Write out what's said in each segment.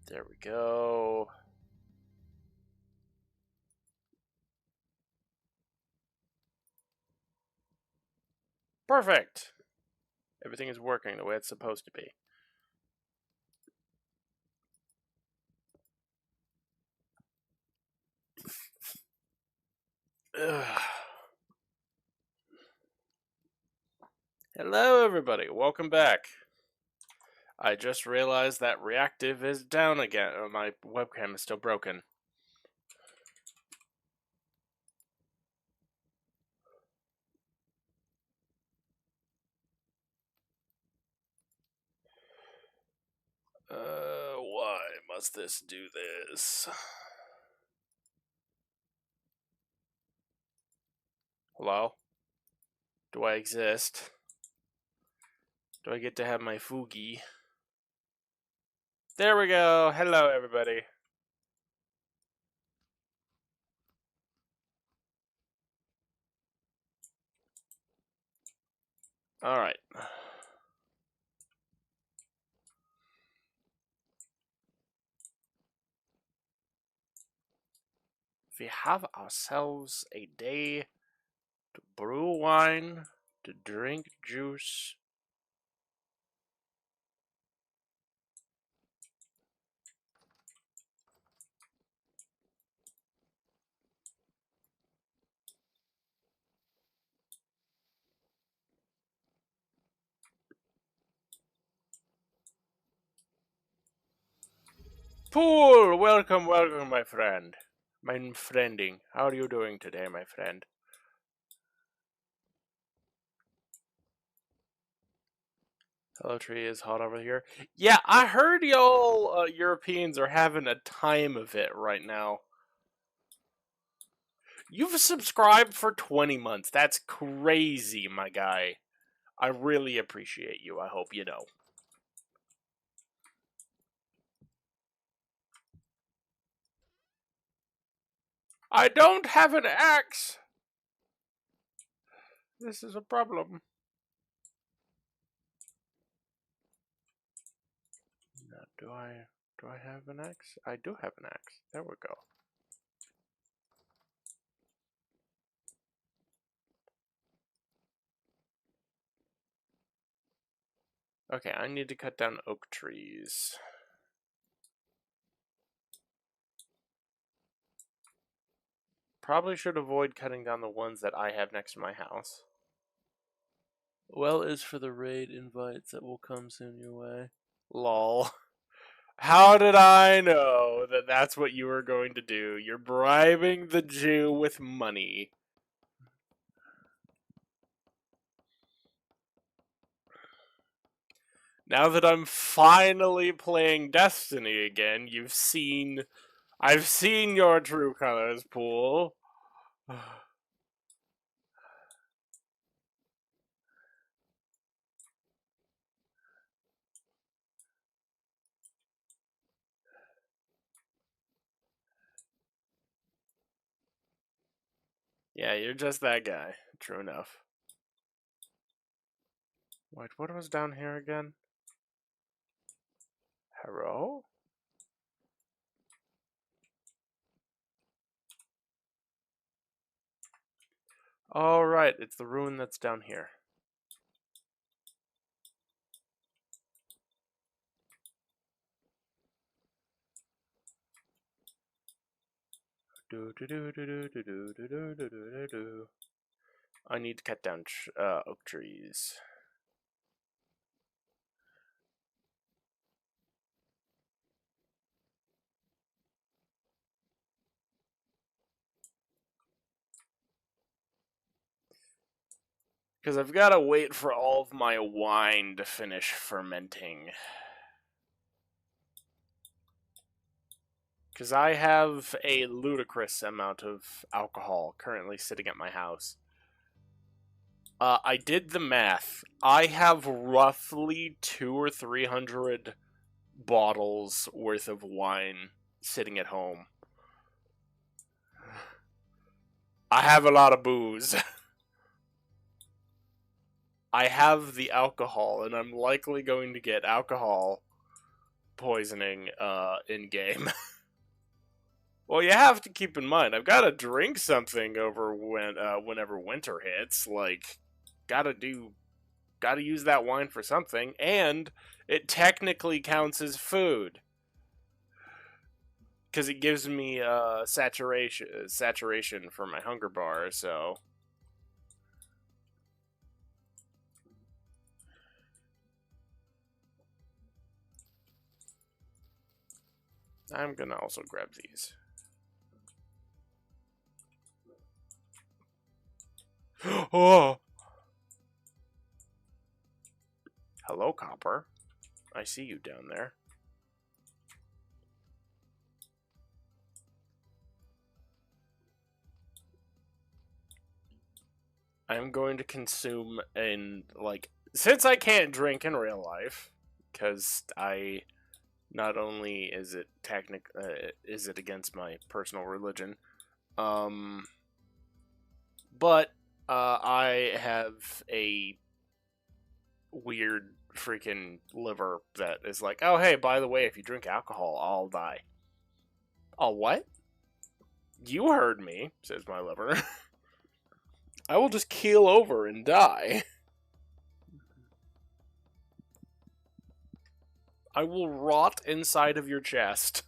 There we go. Perfect. Everything is working the way it's supposed to be. Ugh. Hello, everybody. Welcome back. I just realized that reactive is down again. My webcam is still broken. Why must this do this? Hello? Do I exist? Do I get to have my Fugi? There we go. Hello, everybody. Alright. We have ourselves a day to brew wine, to drink juice. Pool! Welcome, welcome, my friend. My friending. How are you doing today, my friend? Hello, tree is hot over here. Yeah, I heard y'all Europeans are having a time of it right now. You've subscribed for 20 months. That's crazy, my guy. I really appreciate you. I hope you know. I don't have an axe. This is a problem. Now, do I have an axe? I do have an axe. There we go. Okay, I need to cut down oak trees. Probably should avoid cutting down the ones that I have next to my house. Well, as for the raid invites that will come soon your way. Lol. How did I know that that's what you were going to do? You're bribing the Jew with money. Now that I'm finally playing Destiny again, I've seen your true colors, Pool. Yeah, you're just that guy. True enough. Wait, what was down here again? Hello? Oh, right, it's the ruin that's down here. I need to cut down oak trees. Because I've got to wait for all of my wine to finish fermenting. Because I have a ludicrous amount of alcohol currently sitting at my house. I did the math. I have roughly 200 or 300 bottles worth of wine sitting at home. I have a lot of booze. I have the alcohol, and I'm likely going to get alcohol poisoning in game. Well, you have to keep in mind, I've got to drink something over whenever winter hits. Like, gotta do, gotta use that wine for something, and it technically counts as food because it gives me saturation for my hunger bar. So I'm gonna also grab these. Oh, hello, Copper. I see you down there. I'm going to consume in like since I can't drink in real life because I not only is it against my personal religion, um, but I have a weird freaking liver that is like, oh hey, by the way, if you drink alcohol, I'll die. Oh what? You heard me, says my liver. I will just keel over and die. I will rot inside of your chest.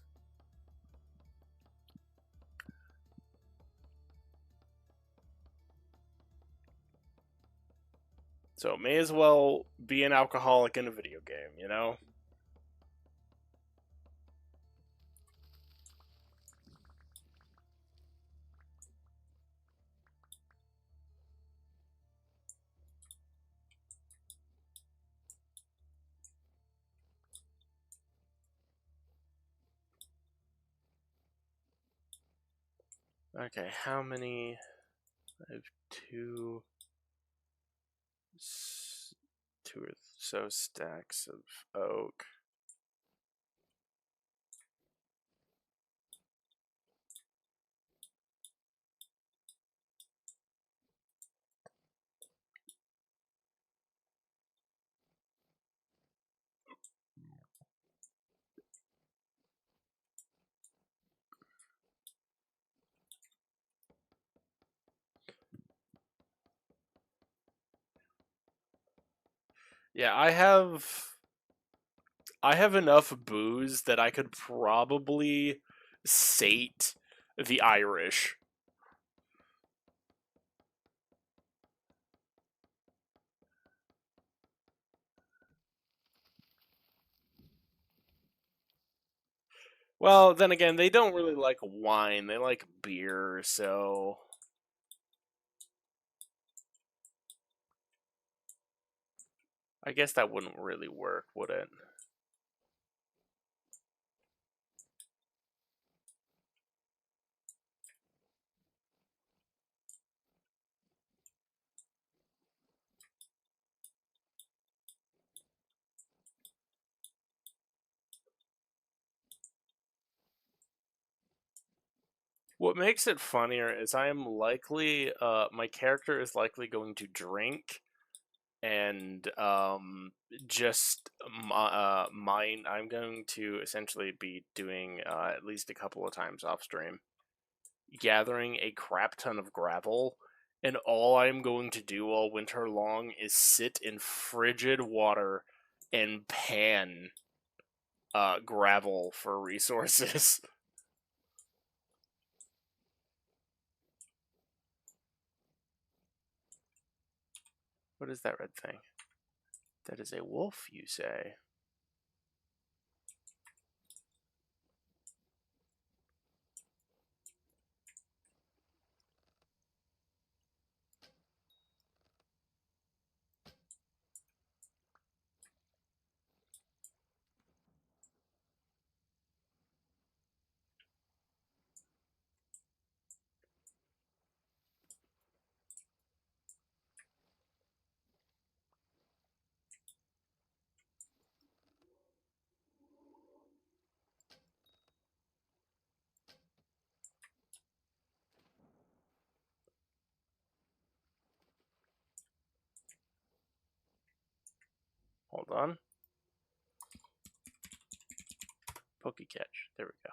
So may as well be an alcoholic in a video game, you know? Okay, how many? I have two or so stacks of oak. Yeah, I have enough booze that I could probably sate the Irish. Well, then again, they don't really like wine. They like beer, so I guess that wouldn't really work, would it? What makes it funnier is I am likely my character is likely going to drink and just mine. I'm going to essentially be doing at least a couple of times off stream, gathering a crap ton of gravel, and all I'm going to do all winter long is sit in frigid water and pan gravel for resources. What is that red thing? That is a wolf, you say? Hold on. Pokey catch. There we go.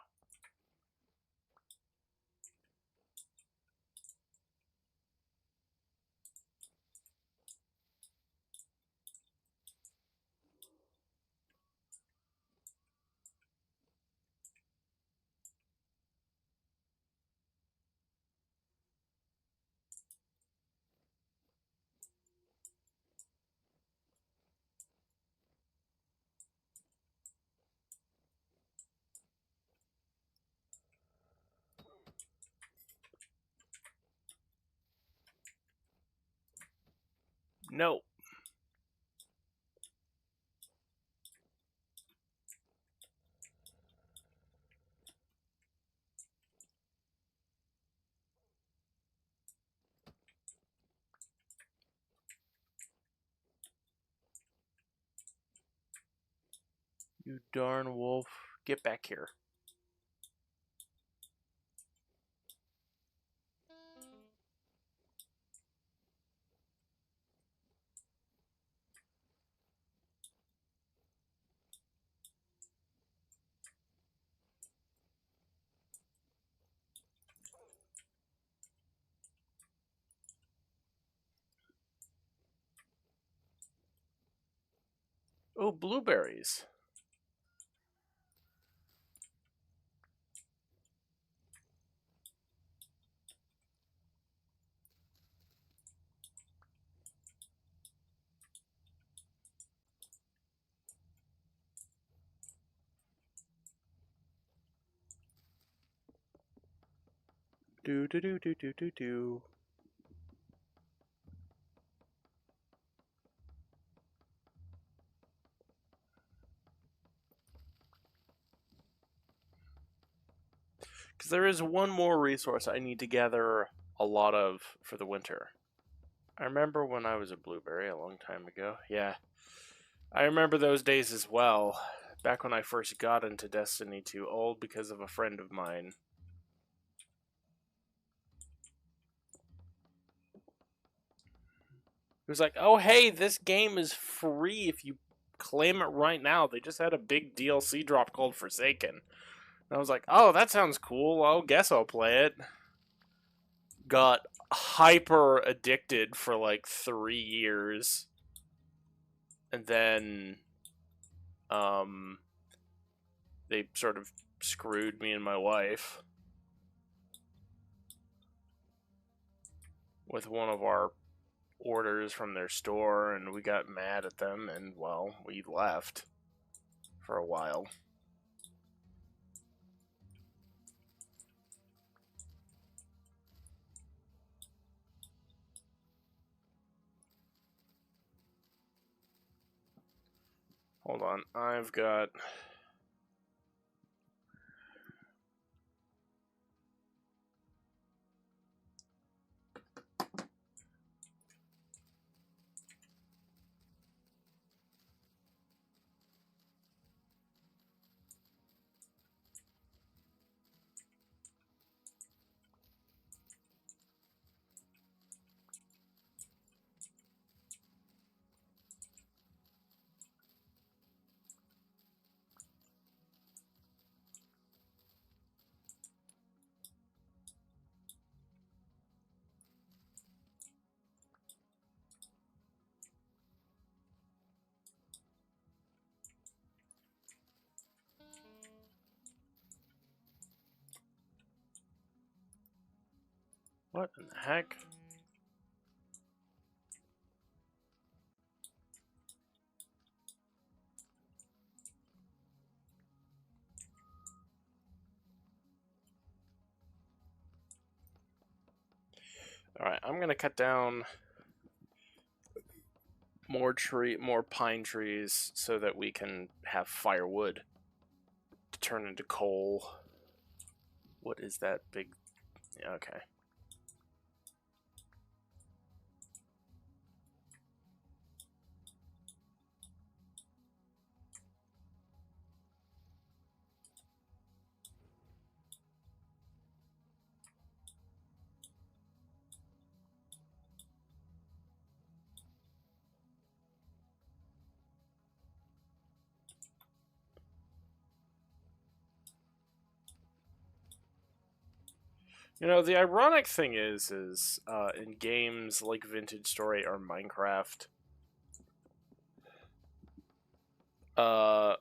No. You darn wolf. Get back here. Oh, blueberries. Do do do do do do do. Because there is one more resource I need to gather a lot of for the winter. I remember when I was a blueberry a long time ago. Yeah. I remember those days as well. Back when I first got into Destiny 2, all because of a friend of mine. He was like, oh, hey, this game is free if you claim it right now. They just had a big DLC drop called Forsaken. And I was like, oh, that sounds cool. I guess I'll play it. Got hyper addicted for like 3 years. And then they sort of screwed me and my wife with one of our orders from their store, and we got mad at them, and well, we left for a while. Hold on, I've got... What in the heck? Alright, I'm gonna cut down more pine trees so that we can have firewood to turn into coal. What is that big... Yeah, okay. You know, the ironic thing is in games like Vintage Story or Minecraft, uh,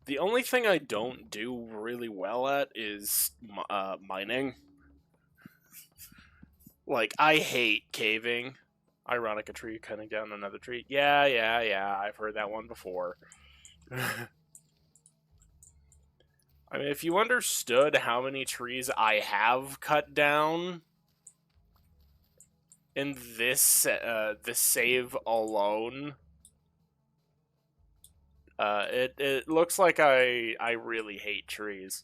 the only thing I don't do really well at is mining. Like, I hate caving. Ironic, a tree cutting down another tree. Yeah, yeah, yeah, I've heard that one before. I mean, if you understood how many trees I have cut down in this save alone, it looks like I really hate trees.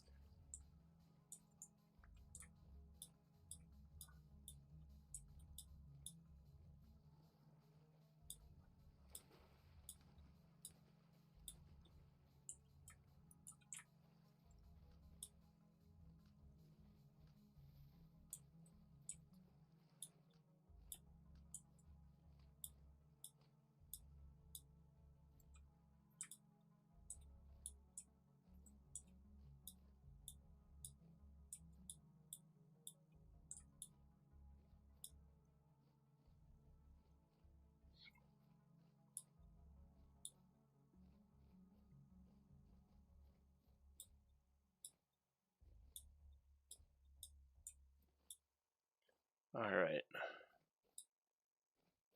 All right,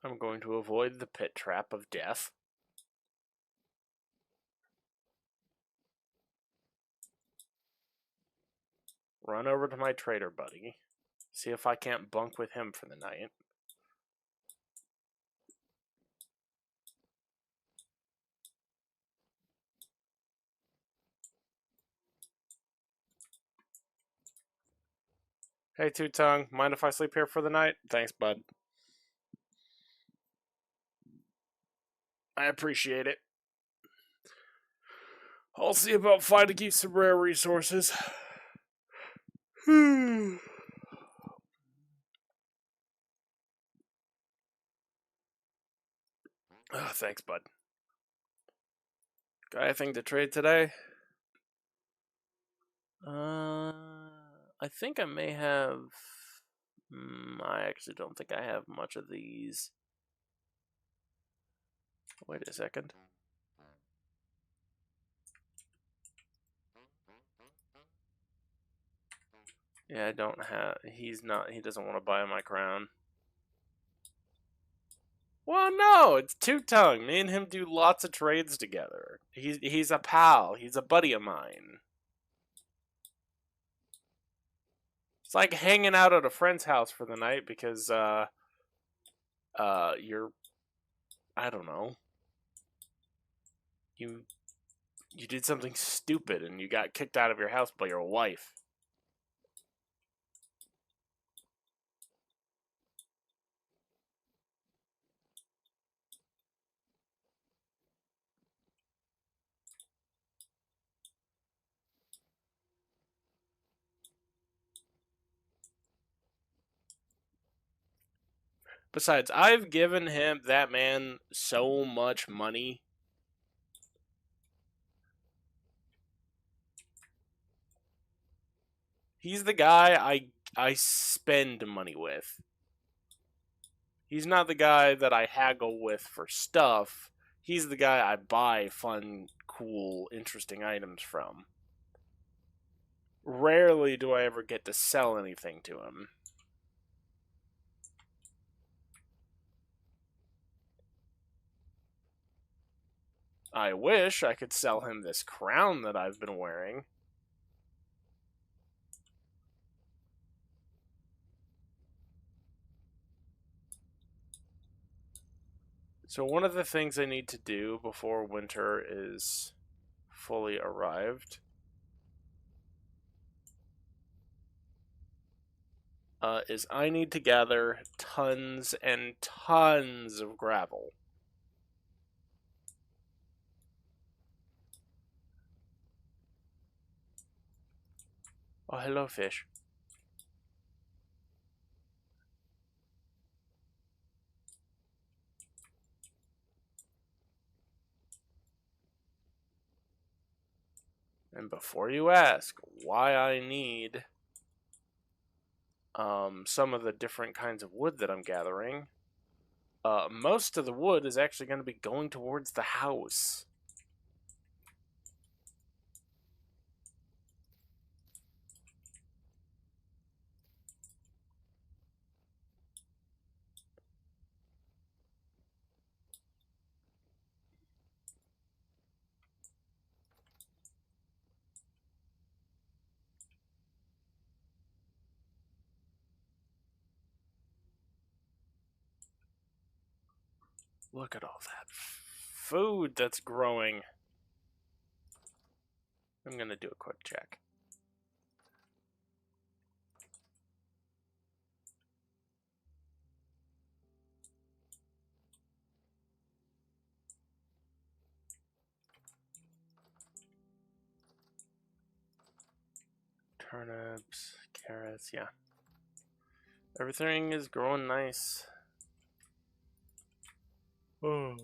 I'm going to avoid the pit trap of death. Run over to my trader buddy. See if I can't bunk with him for the night. Hey, Two Tongue, mind if I sleep here for the night? Thanks, bud. I appreciate it. I'll see about finding you some rare resources. Oh, thanks, bud. Got anything to trade today? I think I may have. I actually don't think I have much of these. Wait a second. Yeah, I don't have. He's not. He doesn't want to buy my crown. Well, no, it's Two Tongue. Me and him do lots of trades together. He's a pal. He's a buddy of mine. It's like hanging out at a friend's house for the night because you're, I don't know, you you did something stupid and you got kicked out of your house by your wife. Besides, I've given him that man so much money. He's the guy I spend money with. He's not the guy that I haggle with for stuff. He's the guy I buy fun, cool, interesting items from. Rarely do I ever get to sell anything to him. I wish I could sell him this crown that I've been wearing. So one of the things I need to do before winter is fully arrived is I need to gather tons and tons of gravel. Oh, hello, fish. And before you ask why I need some of the different kinds of wood that I'm gathering, most of the wood is actually going to be going towards the house. Look at all that food that's growing. I'm going to do a quick check. Turnips, carrots, yeah. Everything is growing nice. Oh.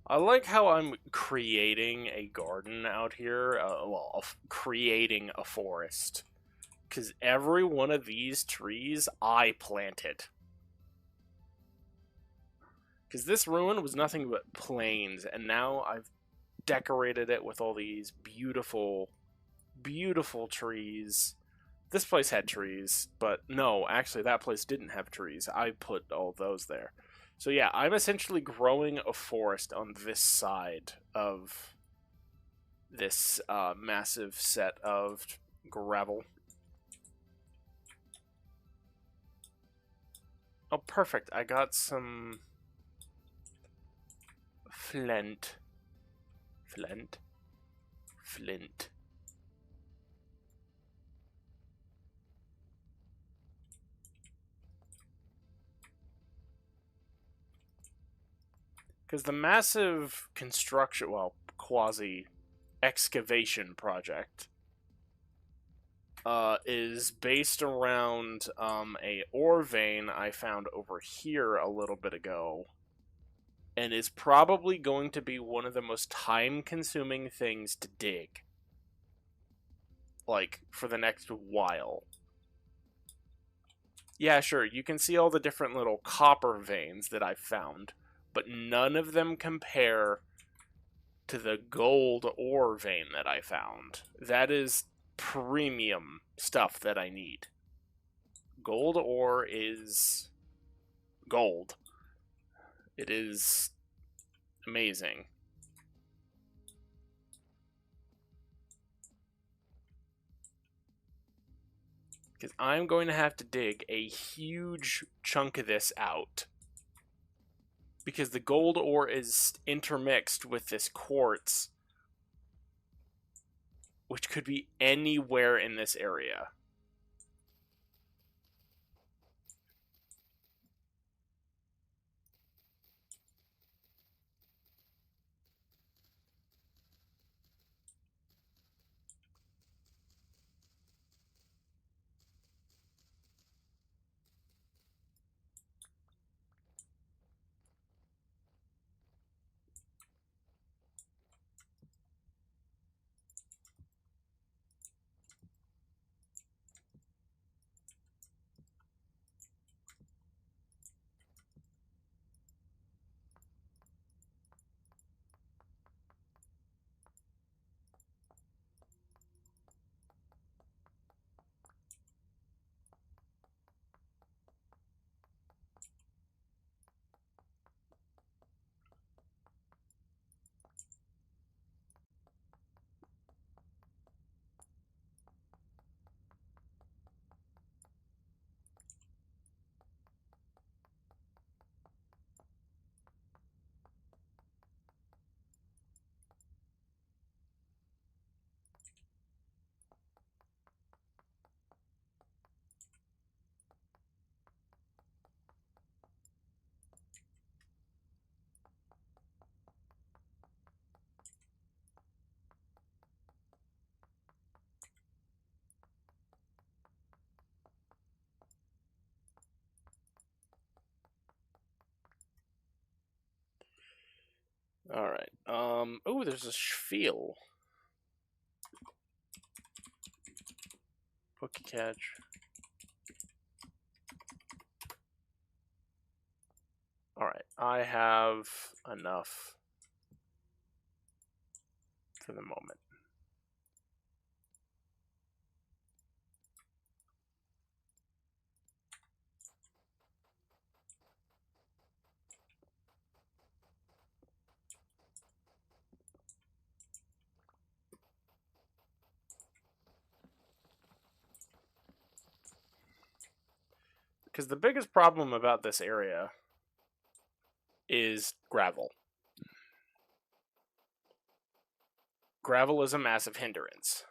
I like how I'm creating a garden out here. Creating a forest. Because every one of these trees I planted. Because this ruin was nothing but plains, and now I've decorated it with all these beautiful, beautiful trees. This place had trees, but no, actually, that place didn't have trees. I put all those there. So yeah, I'm essentially growing a forest on this side of this massive set of gravel. Oh, perfect. I got some flint. Flint. Flint. Because the massive construction, well, quasi excavation project is based around a ore vein I found over here a little bit ago, and is probably going to be one of the most time-consuming things to dig, like, for the next while. Yeah, sure, you can see all the different little copper veins that I've found, but none of them compare to the gold ore vein that I found. That is premium stuff that I need. Gold ore is gold. It is amazing. Because I'm going to have to dig a huge chunk of this out. Because the gold ore is intermixed with this quartz, which could be anywhere in this area. Alright. Oh, there's a spiel. Cookie catch. Alright, I have enough for the moment. Because the biggest problem about this area is gravel. Gravel is a massive hindrance.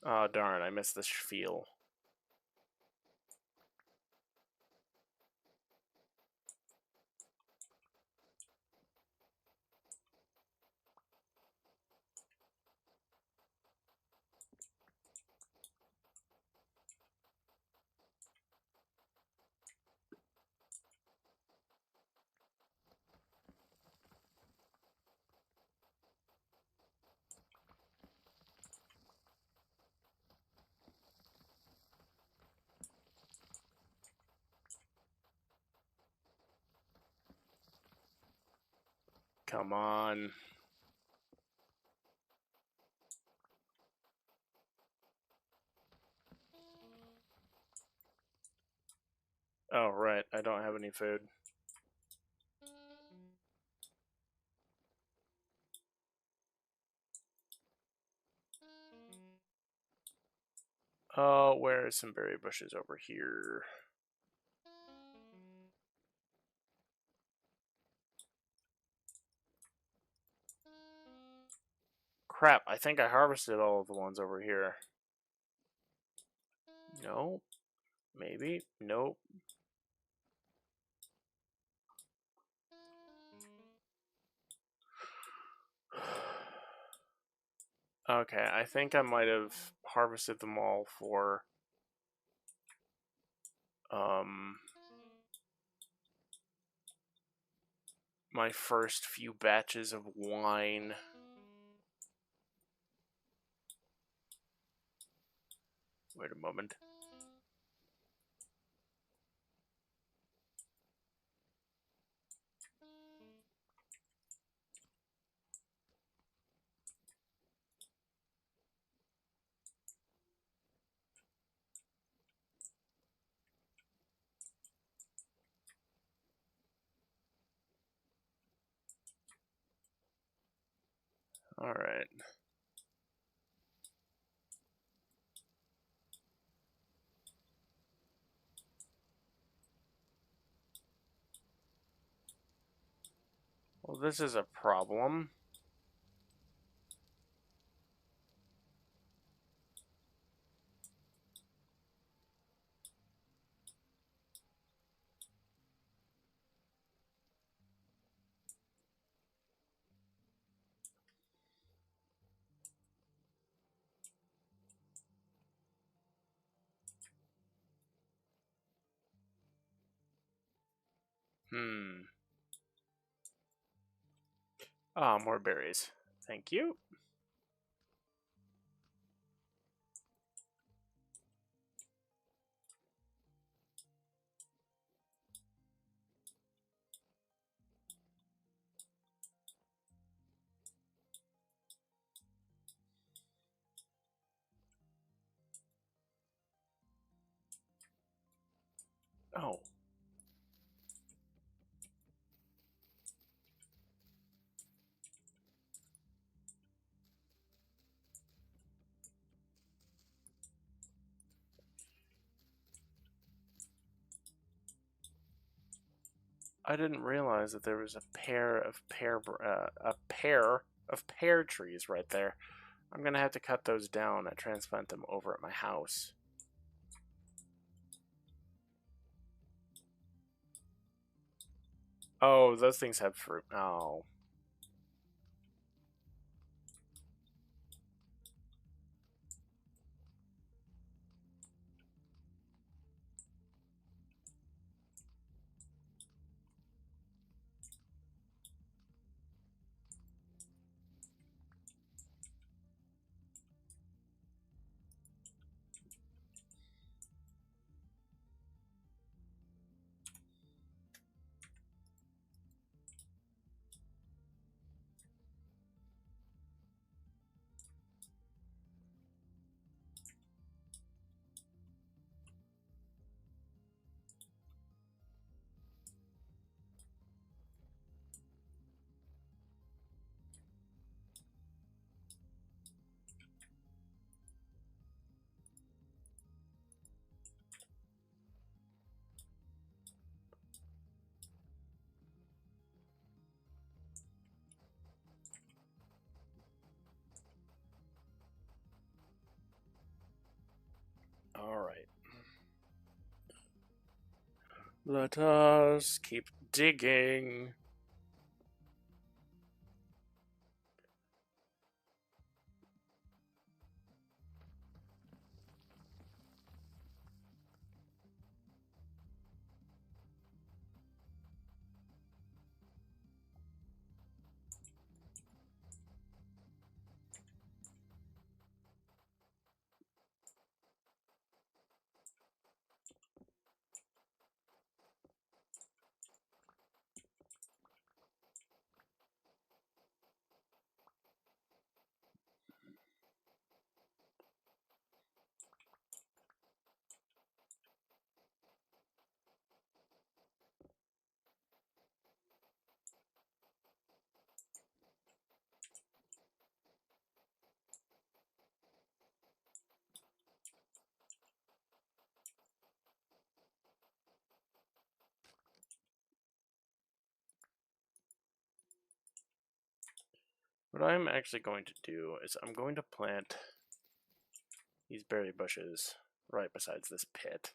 Oh, darn, I missed the spiel. Come on. Oh, right, I don't have any food. Oh, where are some berry bushes over here? Crap, I think I harvested all of the ones over here. No, maybe, nope. Okay, I think I might have harvested them all for my first few batches of wine. Wait a moment. Alright. Well, this is a problem. Ah, more berries. Thank you. Oh. I didn't realize that there was a pair of pear trees right there. I'm gonna have to cut those down and transplant them over at my house. Oh, those things have fruit. Oh. Let us keep digging. What I'm actually going to do is I'm going to plant these berry bushes right besides this pit.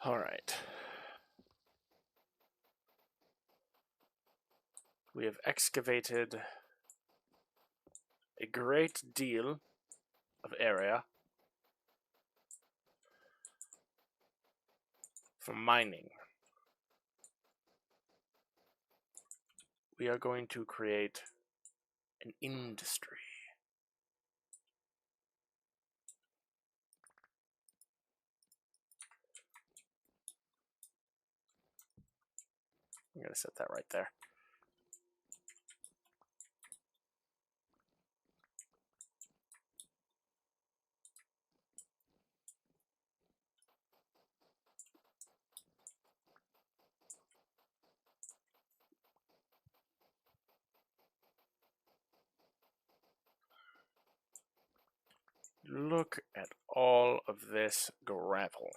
Alright. We have excavated a great deal of area for mining. We are going to create an industry. I'm going to set that right there. Look at all of this gravel.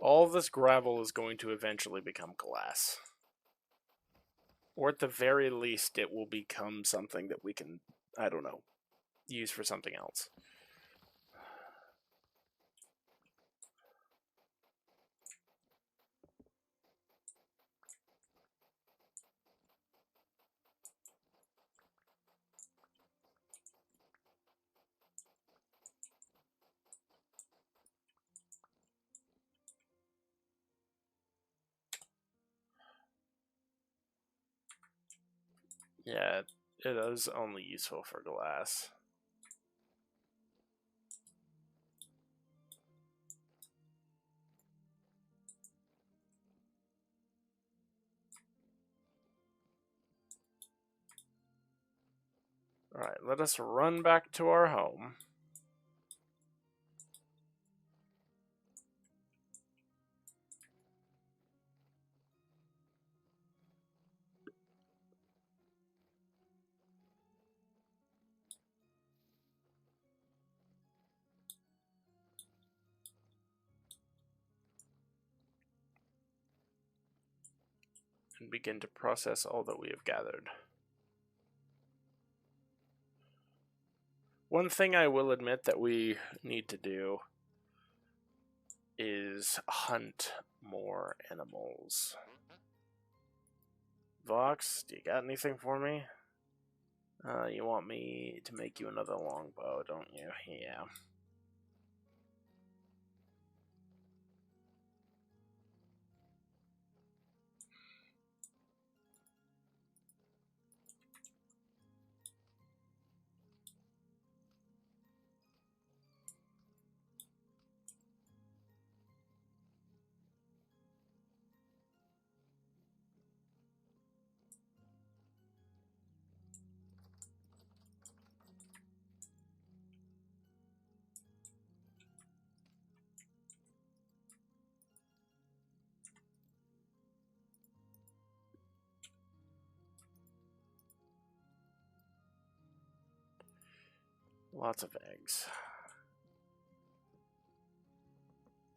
All of this gravel is going to eventually become glass. Or at the very least, it will become something that we can, I don't know, use for something else. Yeah, it is only useful for glass. Alright, let us run back to our home. and begin to process all that we have gathered. One thing I will admit that we need to do is hunt more animals. Vox, do you got anything for me? You want me to make you another longbow, don't you? Yeah. Lots of eggs.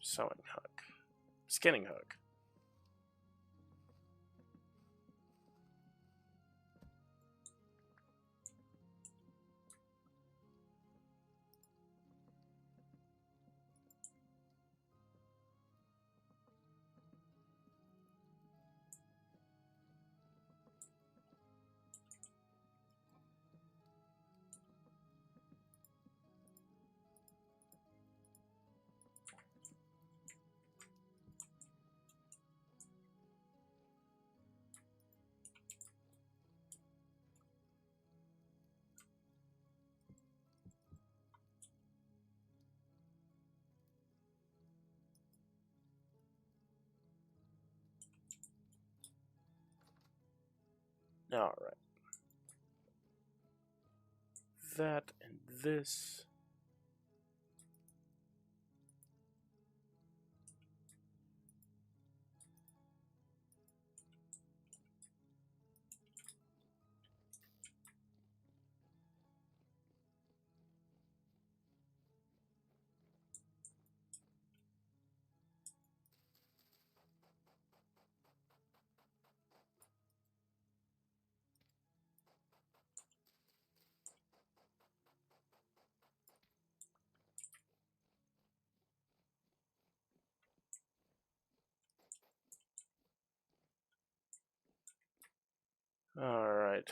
Sewing hook. Skinning hook. Alright. That and this. Alright.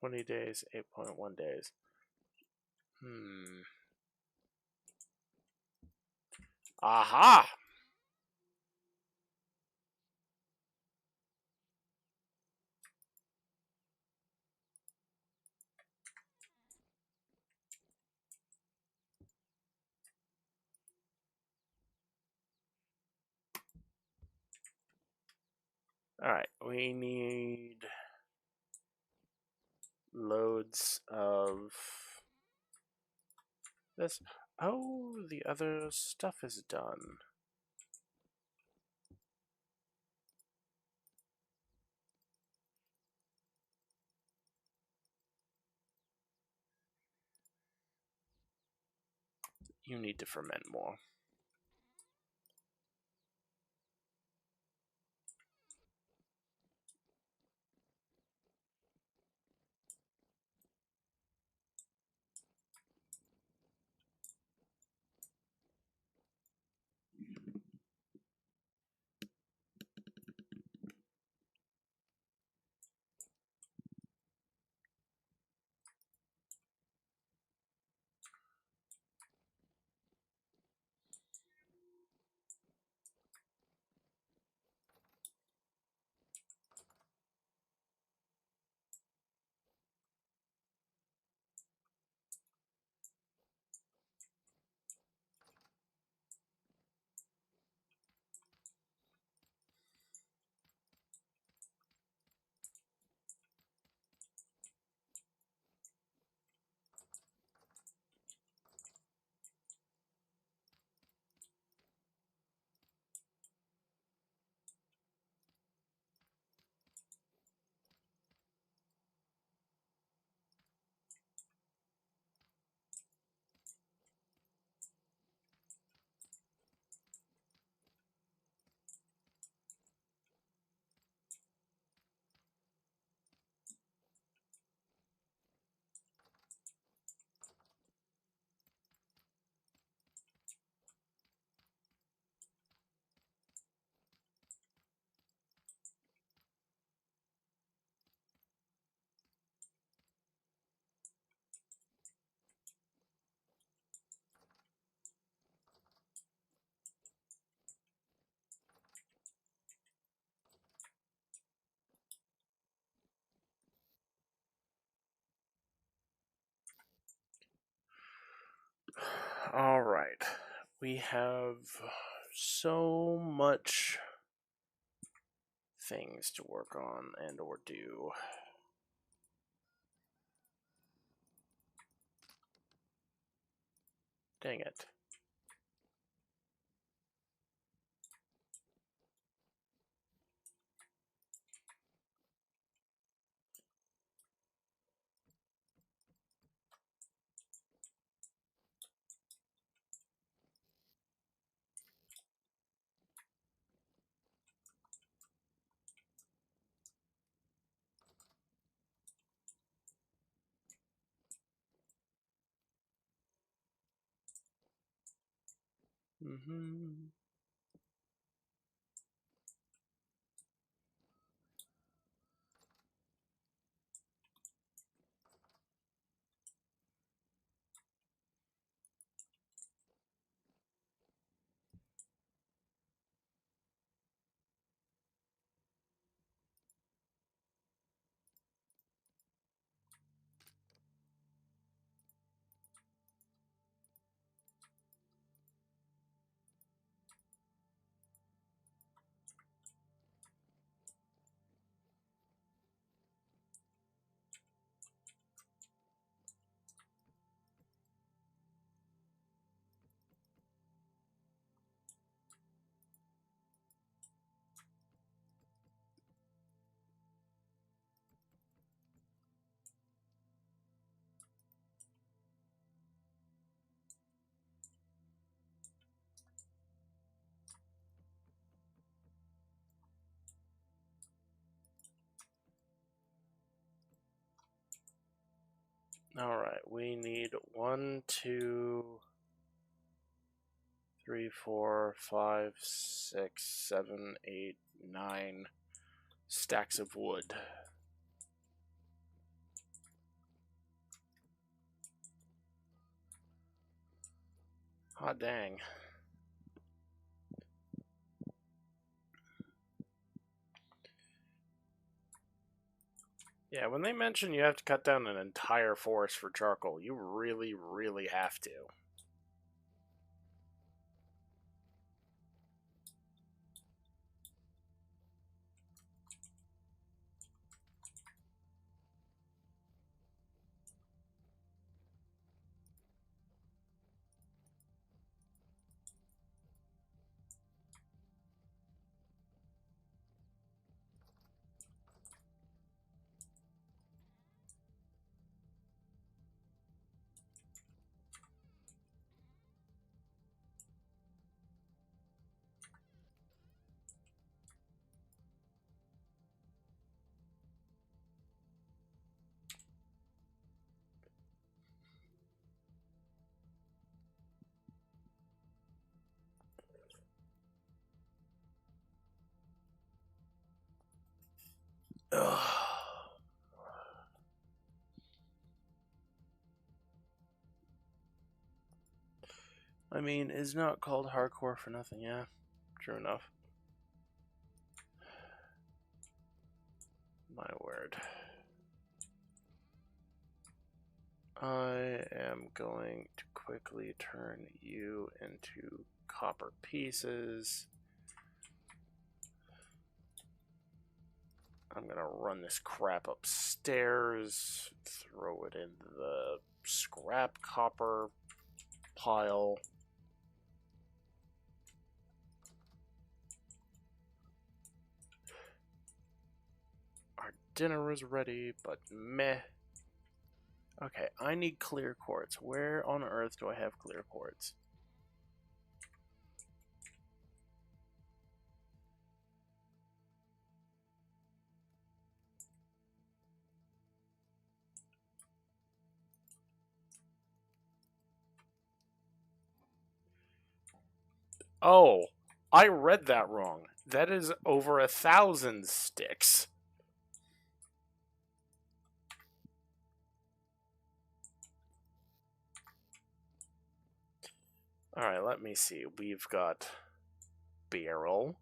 20 days, 8.1 days. Aha! Alright, we need loads of this. Oh, the other stuff is done. You need to ferment more. Alright. We have so much things to work on and or do. Dang it. Alright, we need 1, 2, 3, 4, 5, 6, 7, 8, 9 stacks of wood. Hot dang. Yeah, when they mention you have to cut down an entire forest for charcoal, you really, really have to. Ugh. I mean, it's not called hardcore for nothing, yeah. True enough. My word. I am going to quickly turn you into copper pieces. I'm gonna run this crap upstairs, throw it in the scrap copper pile. Our dinner is ready, but meh. Okay, I need clear quartz. Where on earth do I have clear quartz? Oh, I read that wrong. That is over 1,000 sticks. Alright, let me see. We've got barrel,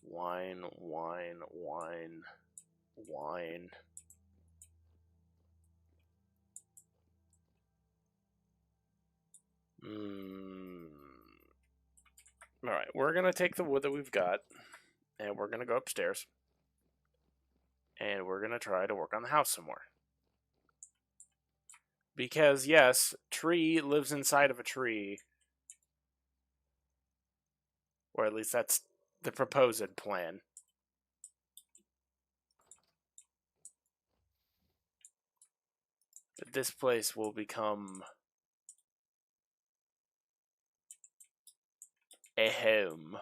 wine, wine, wine, wine. Alright, we're going to take the wood that we've got, and we're going to go upstairs, and we're going to try to work on the house some more. Because, yes, tree lives inside of a tree, or at least that's the proposed plan. But this place will become a home.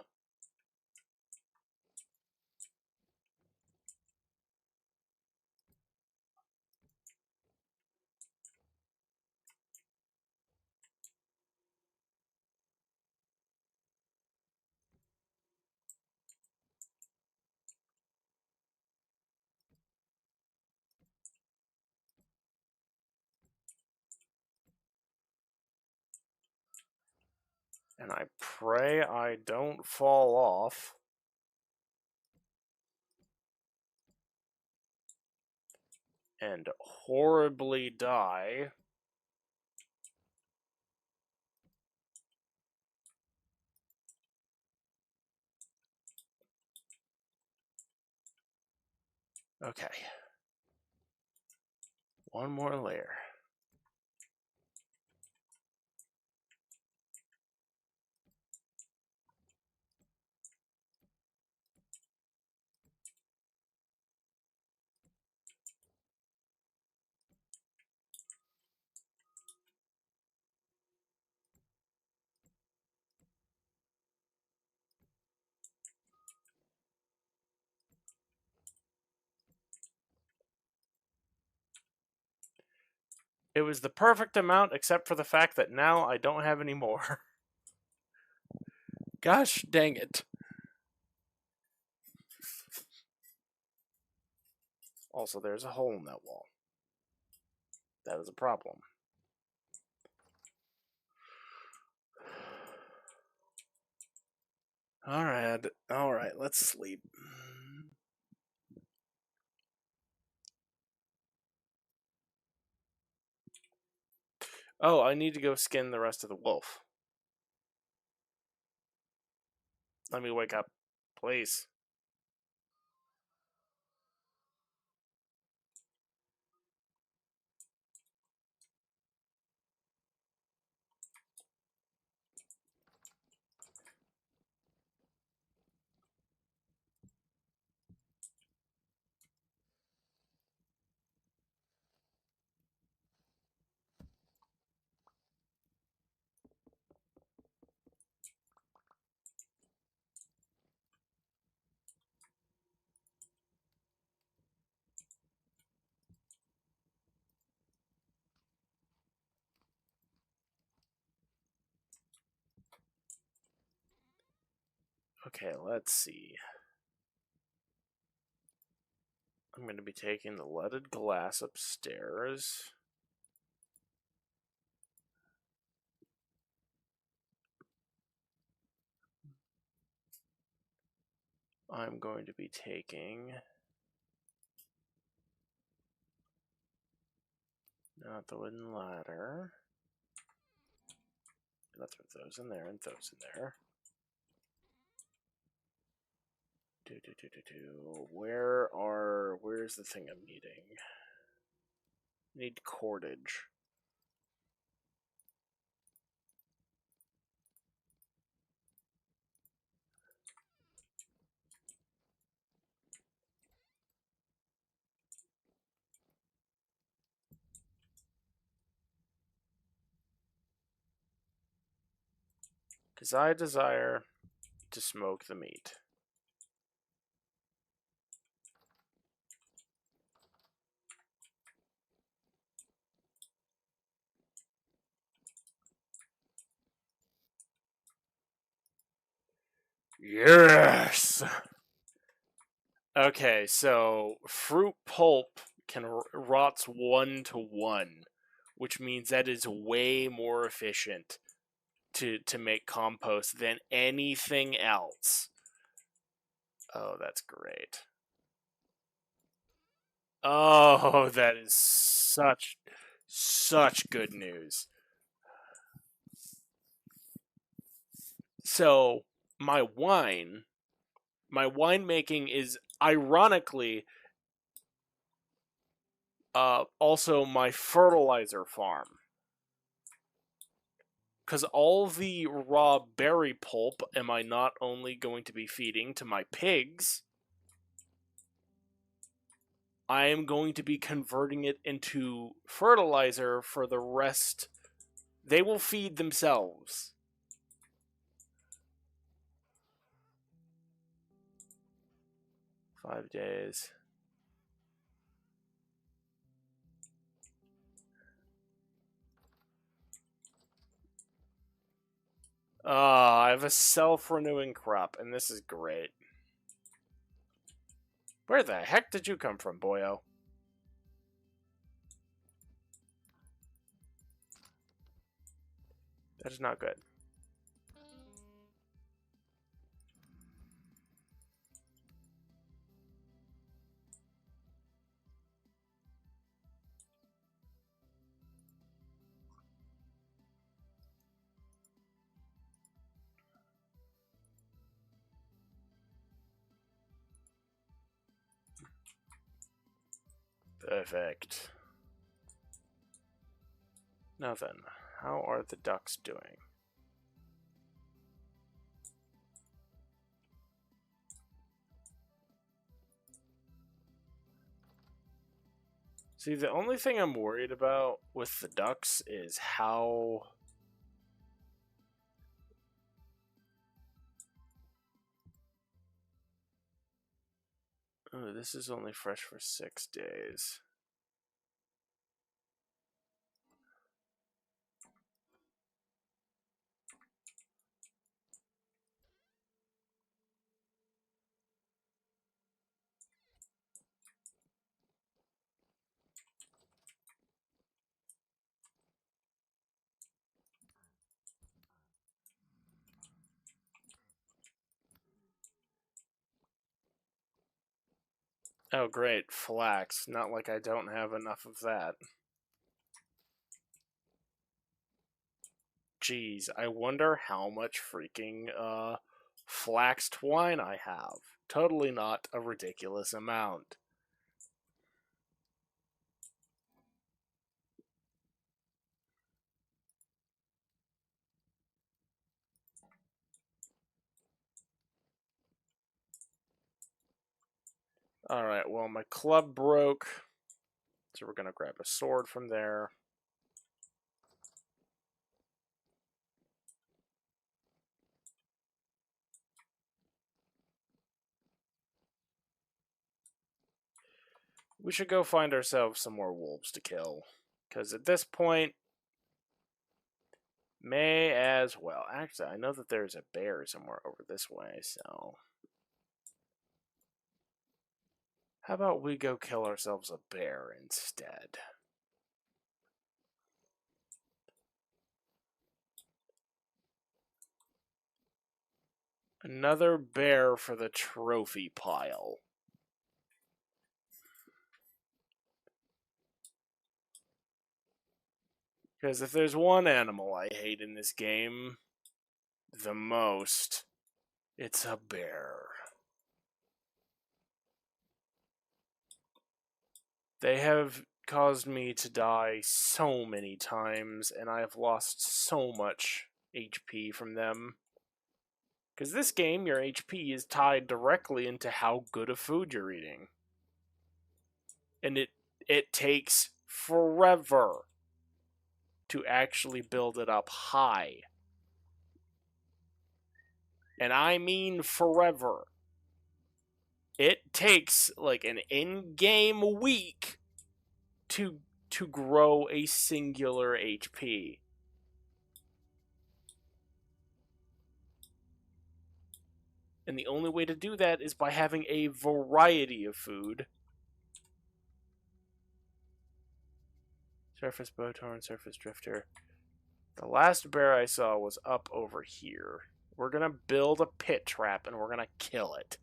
And I pray I don't fall off. And horribly die. Okay. One more layer. It was the perfect amount, except for the fact that now I don't have any more. Gosh dang it. Also, there's a hole in that wall. That is a problem. Alright, let's sleep. Oh, I need to go skin the rest of the wolf. Let me wake up, please. Okay, let's see. I'm going to be taking the leaded glass upstairs. I'm going to be taking... not the wooden ladder. Let's throw those in there and those in there. Where's the thing I'm needing? Need cordage. Because I desire to smoke the meat. Yes! Okay, so fruit pulp can rots 1 to 1, which means that is way more efficient to make compost than anything else. Oh, that's great. Oh, that is such good news. So my winemaking is ironically also my fertilizer farm. Because all the raw berry pulp am I not only going to be feeding to my pigs, I am going to be converting it into fertilizer for the rest. They will feed themselves. Five days. I have a self-renewing crop, and this is great. Where the heck did you come from, boyo? That is not good. Perfect. Now then, how are the ducks doing? See, the only thing I'm worried about with the ducks is how... Oh, this is only fresh for 6 days. Oh, great. Flax. Not like I don't have enough of that. Jeez, I wonder how much freaking, flaxed wine I have. Totally not a ridiculous amount. Alright, well, my club broke, so we're gonna grab a sword from there. We should go find ourselves some more wolves to kill. Because at this point, may as well. Actually, I know that there's a bear somewhere over this way, so... How about we go kill ourselves a bear instead? Another bear for the trophy pile. Because if there's one animal I hate in this game the most, it's a bear. They have caused me to die so many times, and I have lost so much HP from them. Because this game, your HP is tied directly into how good of food you're eating. And it takes forever to actually build it up high. And I mean forever. It takes like an in-game week to grow a singular HP. And the only way to do that is by having a variety of food. Surface Bowtorn, Surface Drifter. The last bear I saw was up over here. We're gonna build a pit trap and we're gonna kill it.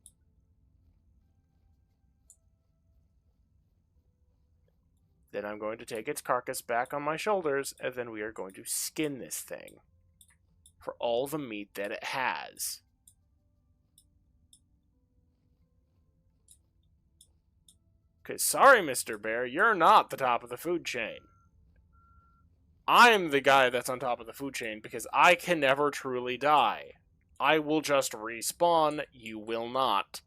Then I'm going to take its carcass back on my shoulders, and then we are going to skin this thing for all the meat that it has. Because, sorry, Mr. Bear, you're not the top of the food chain. I'm the guy that's on top of the food chain because I can never truly die. I will just respawn, you will not.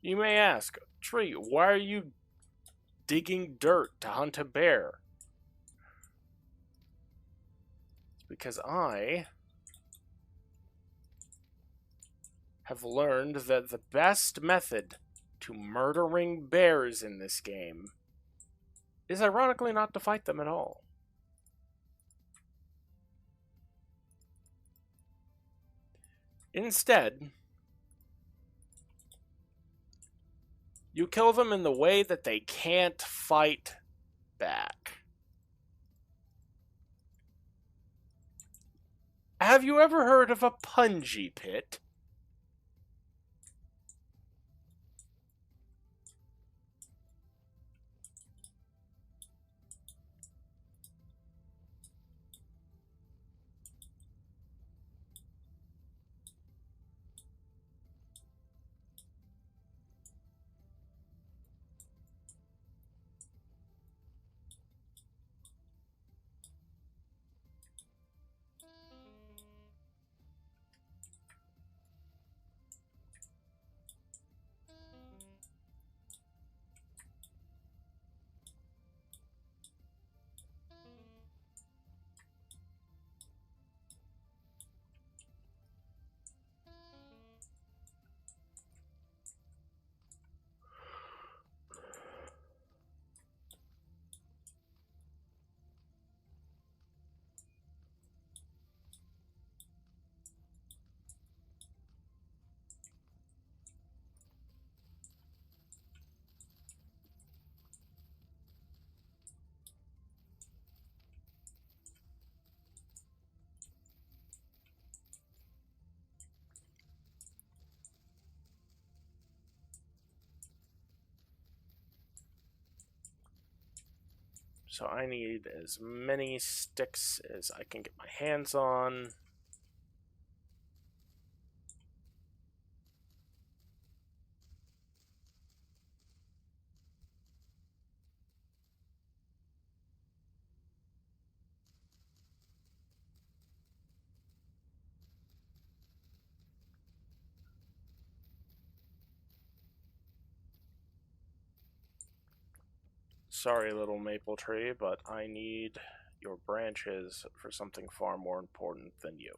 You may ask, Tree, why are you digging dirt to hunt a bear? It's because I have learned that the best method to murdering bears in this game is ironically not to fight them at all. Instead, you kill them in the way that they can't fight back. Have you ever heard of a punji pit? So I need as many sticks as I can get my hands on. Sorry, little maple tree, but I need your branches for something far more important than you.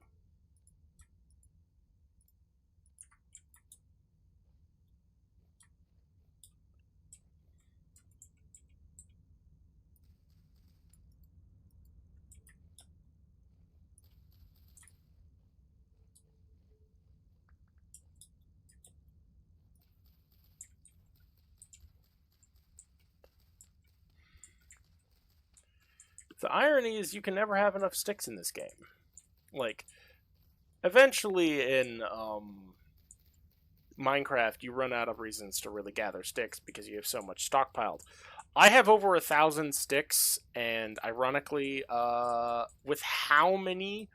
The irony is you can never have enough sticks in this game. Like, eventually in Minecraft, you run out of reasons to really gather sticks because you have so much stockpiled. I have over 1,000 sticks, and ironically, with how many,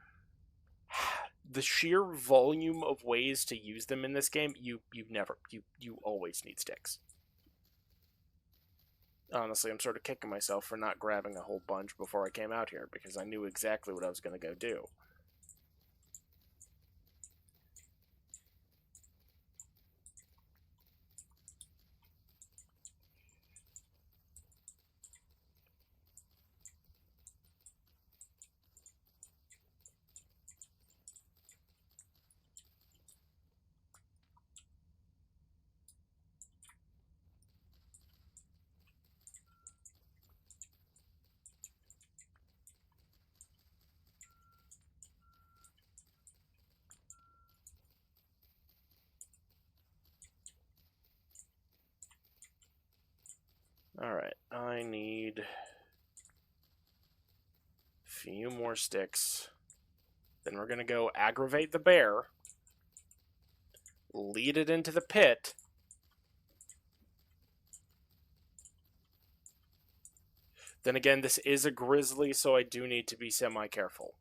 the sheer volume of ways to use them in this game, you always need sticks. Honestly, I'm sort of kicking myself for not grabbing a whole bunch before I came out here, because I knew exactly what I was going to go do. Alright, I need a few more sticks. Then we're going to go aggravate the bear, lead it into the pit. Then again, this is a grizzly, so I do need to be semi-careful.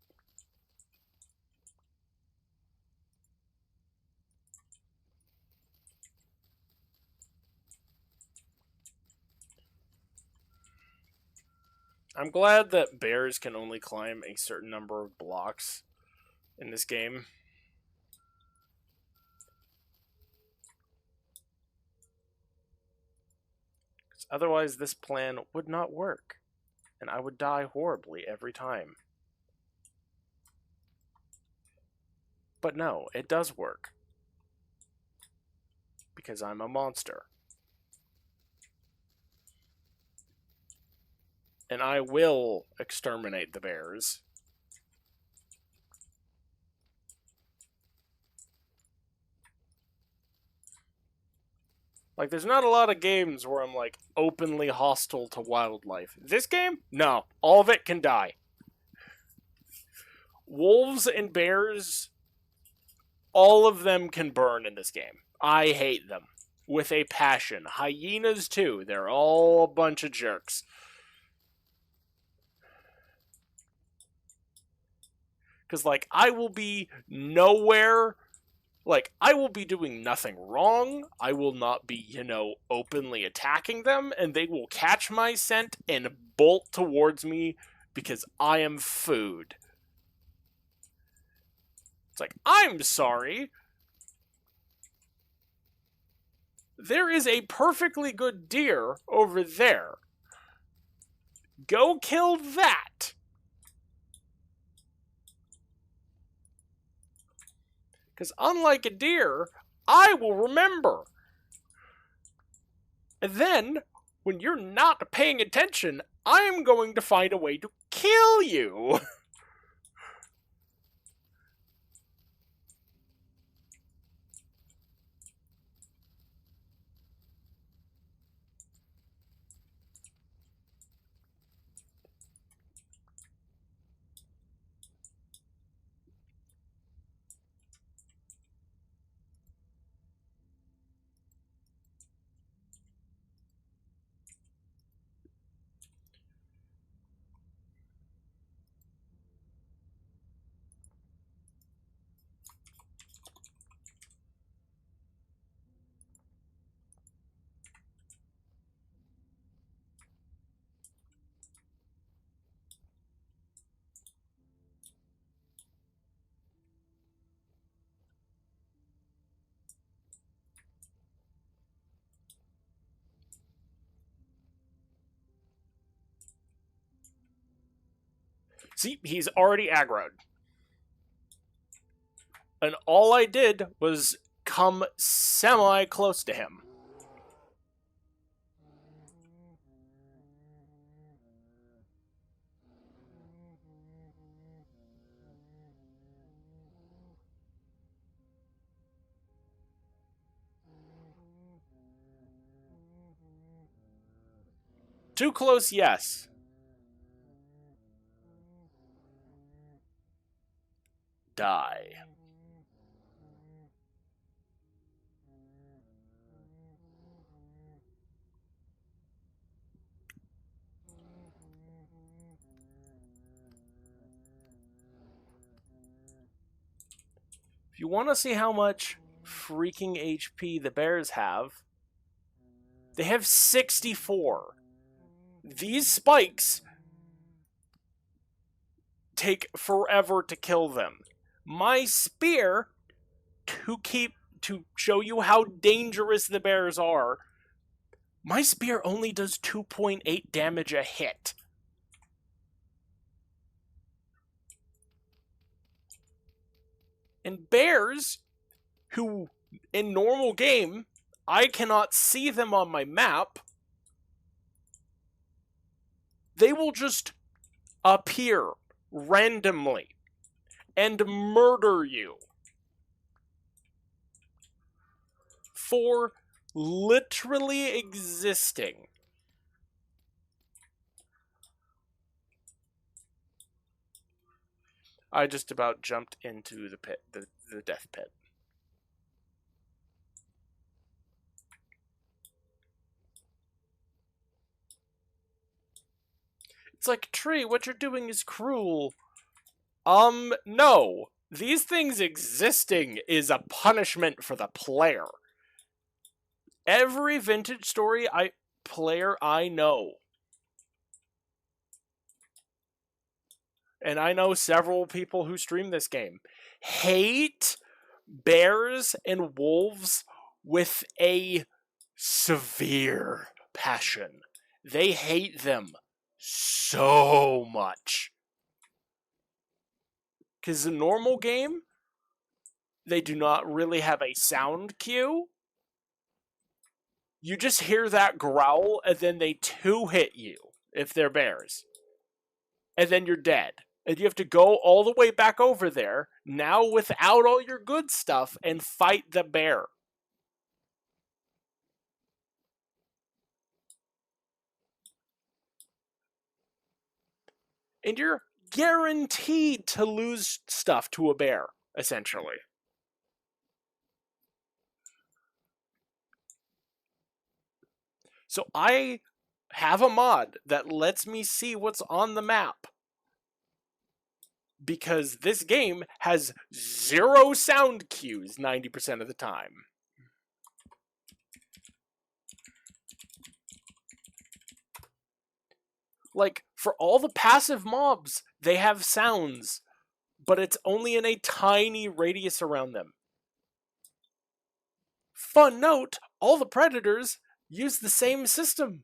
I'm glad that bears can only climb a certain number of blocks in this game. Otherwise, this plan would not work, and I would die horribly every time. But no, it does work. Because I'm a monster. And I will exterminate the bears. Like, there's not a lot of games where I'm, like, openly hostile to wildlife. This game? No. All of it can die. Wolves and bears, all of them can burn in this game. I hate them. With a passion. Hyenas, too. They're all a bunch of jerks. Because, like, I will be nowhere. Like, I will be doing nothing wrong. I will not be, openly attacking them, and they will catch my scent and bolt towards me because I am food. It's like, I'm sorry. There is a perfectly good deer over there. Go kill that. Because unlike a deer, I will remember. And then, when you're not paying attention, I'm going to find a way to kill you. See, he's already aggroed. And all I did was come semi-close to him. Too close, yes. Die. If you want to see how much freaking HP the bears have, they have 64. These spikes take forever to kill them. My spear, to show you how dangerous the bears are, my spear only does 2.8 damage a hit. And bears, who in normal game, I cannot see them on my map, they will just appear randomly and murder you for literally existing. I just about jumped into the pit, the death pit. It's like, Tree, what you're doing is cruel. No. These things existing is a punishment for the player. Every vintage story player I know, and I know several people who stream this game, hate bears and wolves with a severe passion. They hate them so much. Because the normal game, they do not really have a sound cue. You just hear that growl, and then they two-hit you if they're bears. And then you're dead. And you have to go all the way back over there, now without all your good stuff, and fight the bear. And you're guaranteed to lose stuff to a bear, essentially. So I have a mod that lets me see what's on the map. Because this game has 0 sound cues 90% of the time. Like, for all the passive mobs, they have sounds, but it's only in a tiny radius around them. Fun note, all the predators use the same system.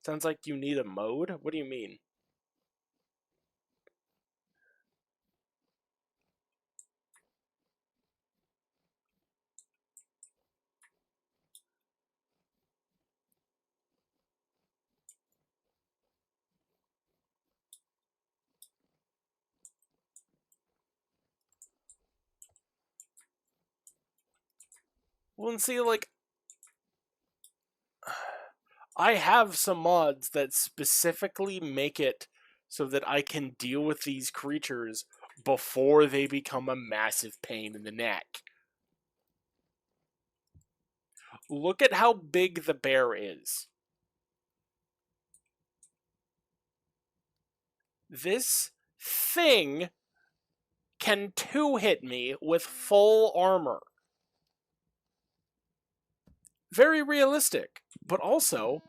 Sounds like you need a mode? What do you mean? Well, and see, like, I have some mods that specifically make it so that I can deal with these creatures before they become a massive pain in the neck. Look at how big the bear is. This thing can two-hit me with full armor. Very realistic, but also,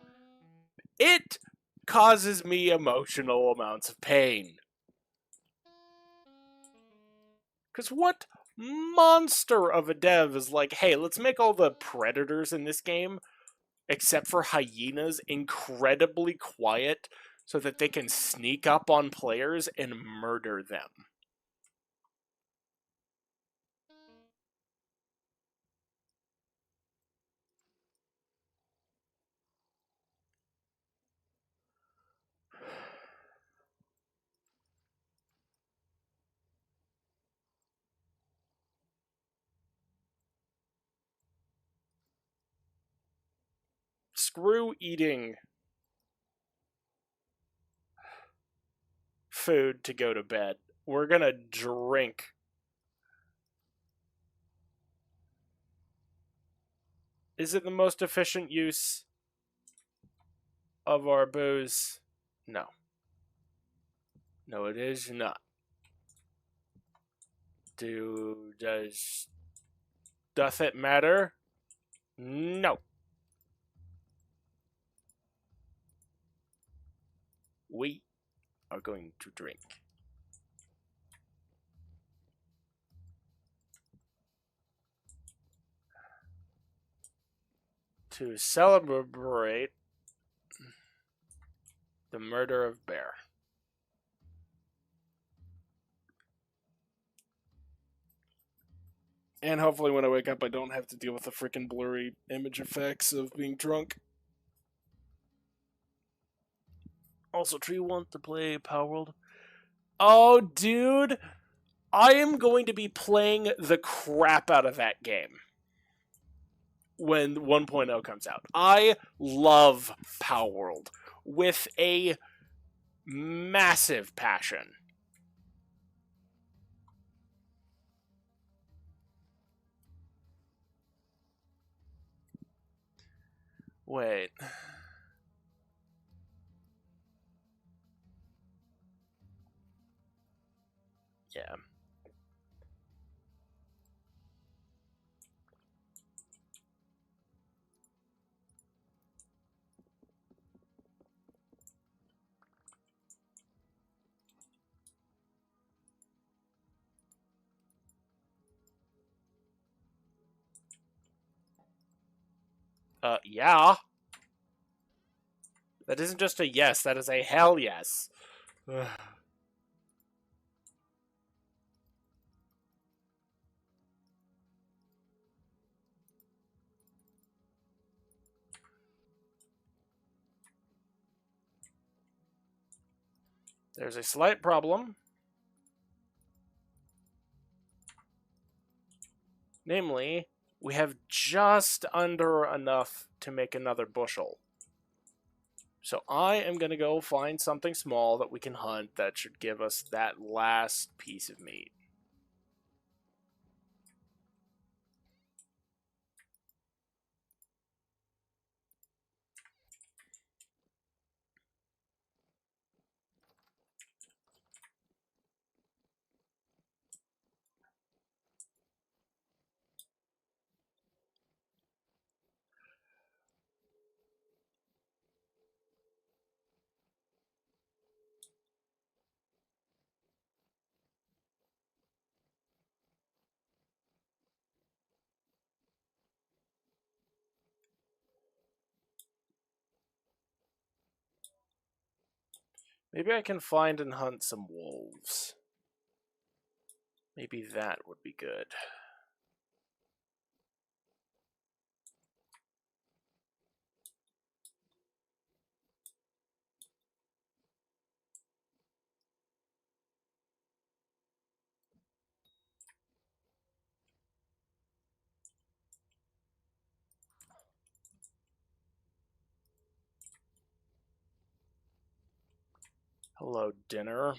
it causes me emotional amounts of pain. Because what monster of a dev is like, hey, let's make all the predators in this game, except for hyenas, incredibly quiet so that they can sneak up on players and murder them. Screw eating food to go to bed. We're gonna drink. Is it the most efficient use of our booze? No. No, it is not. Doth it matter? No. We are going to drink. To celebrate the murder of Bear. And hopefully when I wake up, I don't have to deal with the freaking blurry image effects of being drunk. Also, Tree want to play Power World? Oh, dude. I am going to be playing the crap out of that game when 1.0 comes out. I love Power World with a massive passion. Wait. Yeah. Yeah. That isn't just a yes, that is a hell yes. There's a slight problem. Namely, we have just under enough to make another bushel. So I am going to go find something small that we can hunt that should give us that last piece of meat. Maybe I can find and hunt some wolves. Maybe that would be good. Hello, dinner.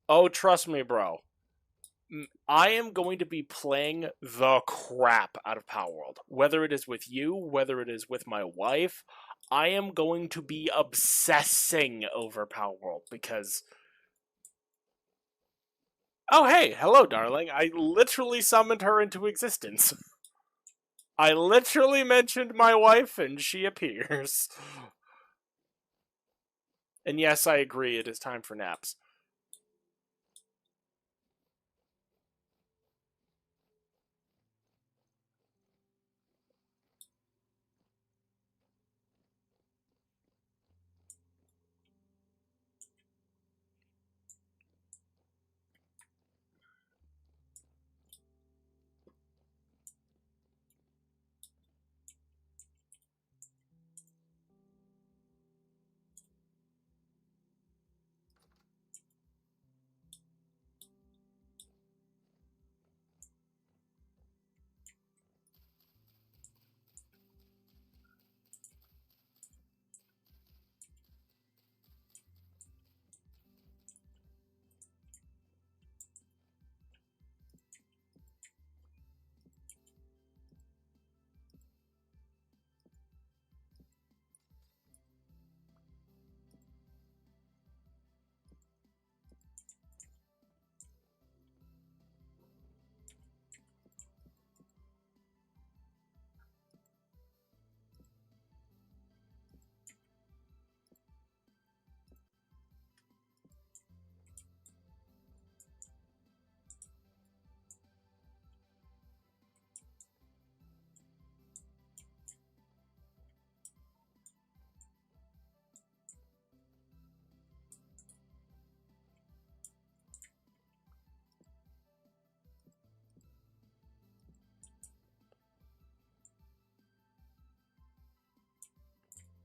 Oh, trust me, bro. I am going to be playing the crap out of Power World. Whether it is with you, whether it is with my wife, I am going to be obsessing over Power World because. Oh, hey, hello, darling. I literally summoned her into existence. I literally mentioned my wife and she appears. And yes, I agree, it is time for naps.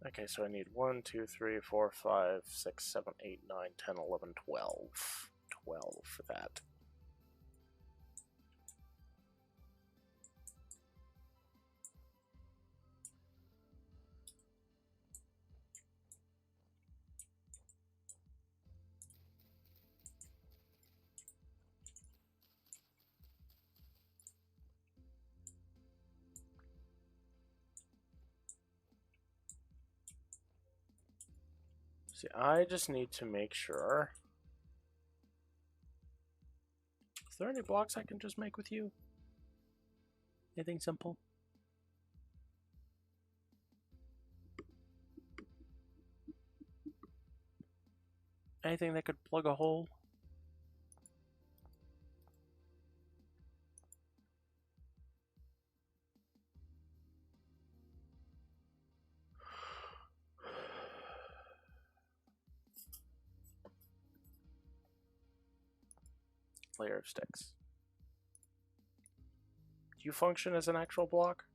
Okay, so I need 1, 2, 3, 4, 5, 6, 7, 8, 9, 10, 11, 12. 12 for that. See, I just need to make sure. Is there any blocks I can just make with you? Anything simple? Anything that could plug a hole? Layer of sticks. Do you function as an actual block?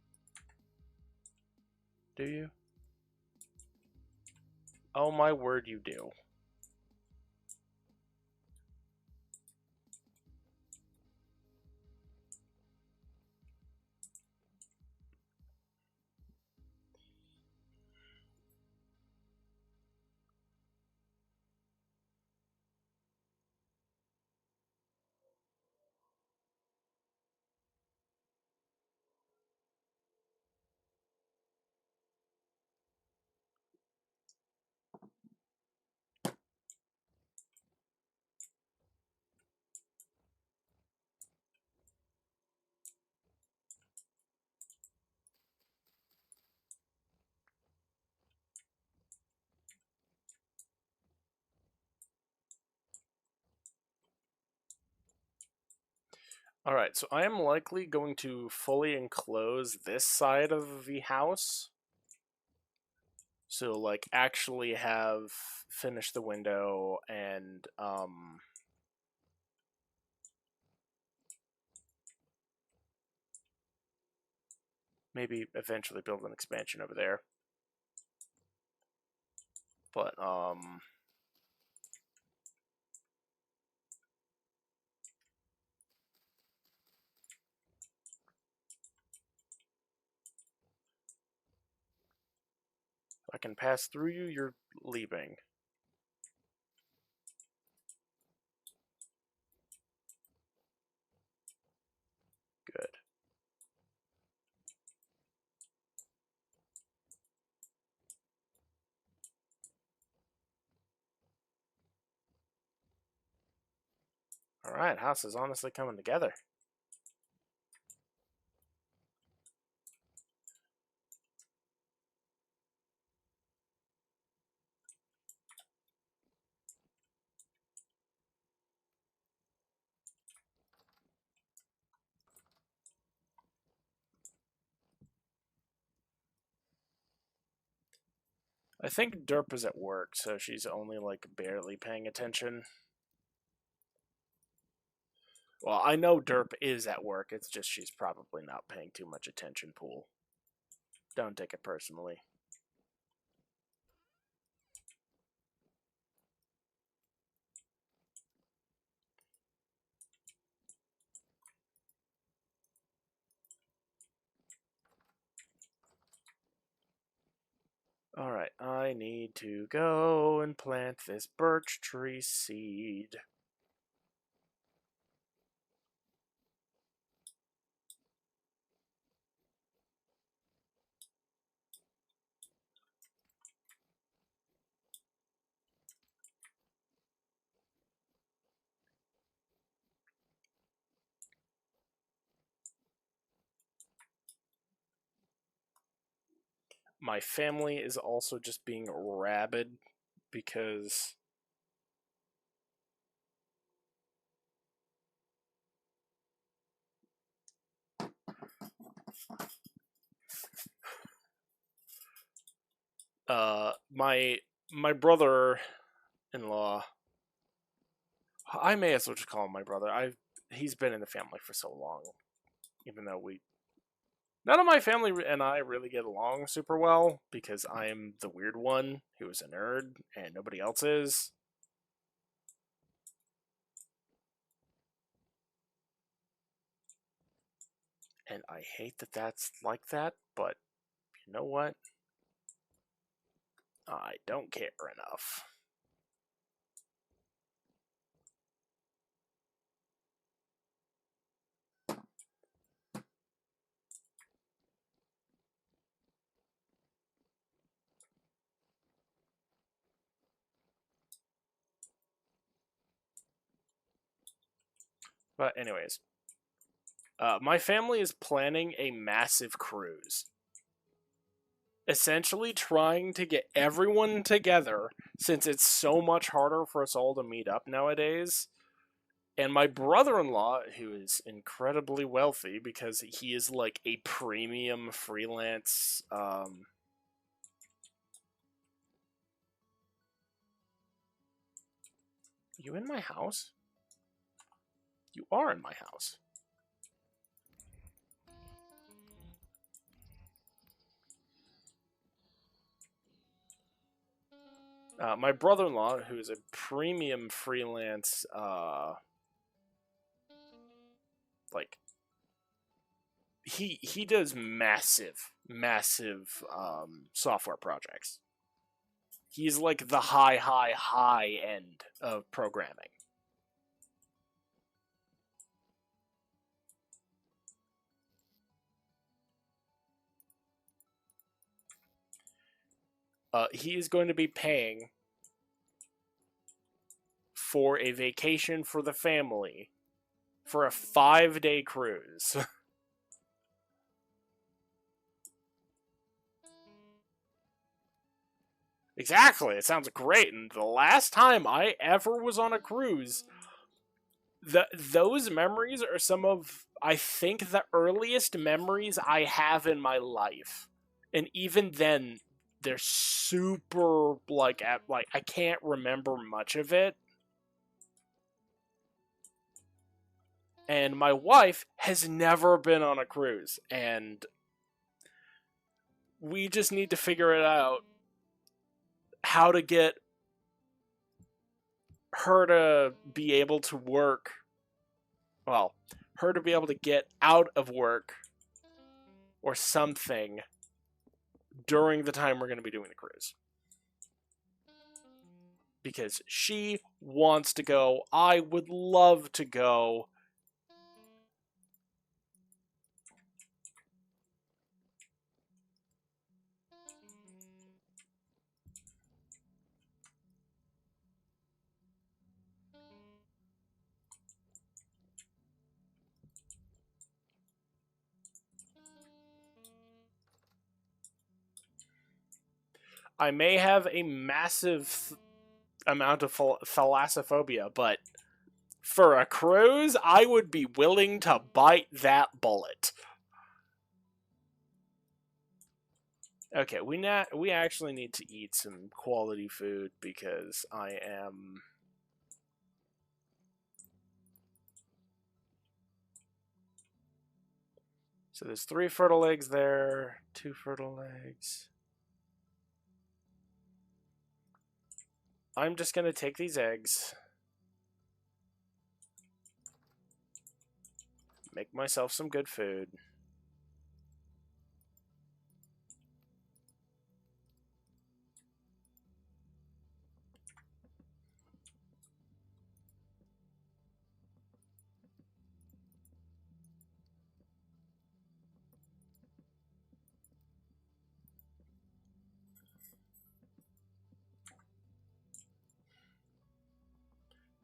Do you? Oh my word, you do. Alright, so I am likely going to fully enclose this side of the house. So, like, actually have finished the window and, maybe eventually build an expansion over there. But, if I can pass through you, you're leaving. Good. Alright, house is honestly coming together. I think Derp is at work, so she's only, like, barely paying attention. Well, I know Derp is at work, it's just she's probably not paying too much attention, Pool. Don't take it personally. Alright, I need to go and plant this birch tree seed. My family is also just being rabid because my brother-in-law, I may as well just call him my brother. He's been in the family for so long, even though we None of my family and I really get along super well because I'm the weird one who is a nerd and nobody else is. And I hate that that's like that, but you know what? I don't care enough. But, anyways, my family is planning a massive cruise. Essentially, trying to get everyone together since it's so much harder for us all to meet up nowadays. And my brother in law, who is incredibly wealthy because he is like a premium freelance. You in my house? You are in my house. My brother in law, who is a premium freelance, like, he does massive software projects. He's like the high end of programming. He is going to be paying for a vacation for the family for a 5-day cruise. Exactly, it sounds great. And the last time I ever was on a cruise, those memories are some of, I think, the earliest memories I have in my life. And even then, they're super like I can't remember much of it. And my wife has never been on a cruise, and we just need to figure it out how to get her to be able to work. Well, her to be able to get out of work or something during the time we're going to be doing the cruise. Because she wants to go. I would love to go. I may have a massive amount of thalassophobia, but for a cruise, I would be willing to bite that bullet. Okay, we actually need to eat some quality food because I am. So there's 3 fertile eggs there, 2 fertile eggs. I'm just gonna take these eggs, make myself some good food.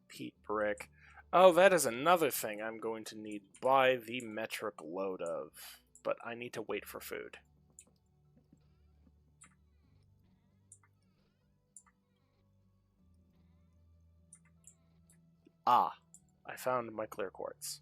Peat brick. Oh, that is another thing I'm going to need by the metric load of. But I need to wait for food. Ah, I found my clear quartz.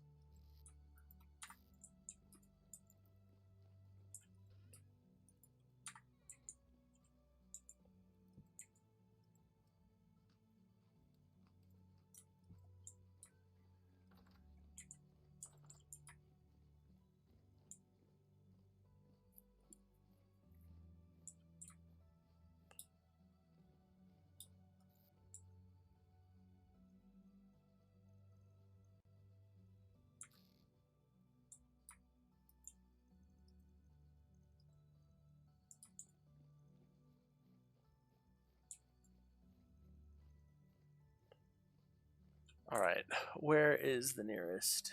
Alright, where is the nearest?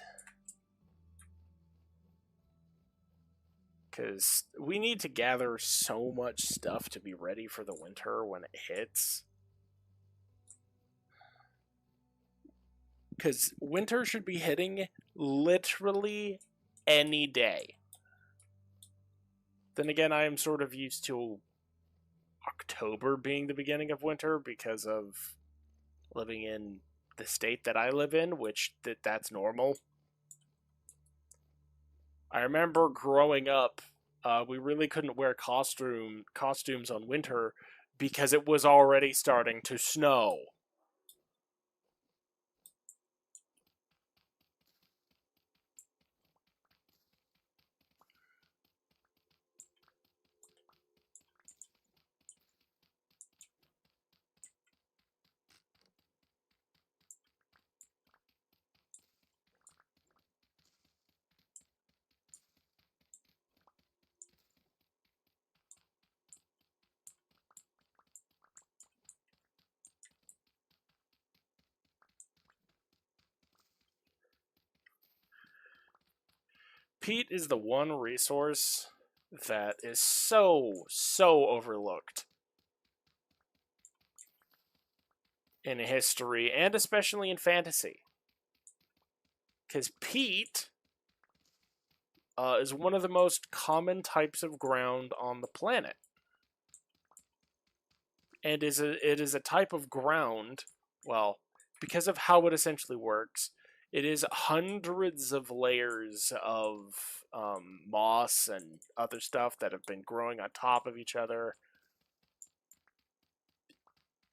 Because we need to gather so much stuff to be ready for the winter when it hits. Because winter should be hitting literally any day. Then again, I am sort of used to October being the beginning of winter because of living in the state that I live in, which that's normal. I remember growing up, we really couldn't wear costumes on winter because it was already starting to snow. Peat is the one resource that is so overlooked in history and especially in fantasy. Because peat is one of the most common types of ground on the planet, and it is a type of ground. Well, because of how it essentially works, it is hundreds of layers of moss and other stuff that have been growing on top of each other.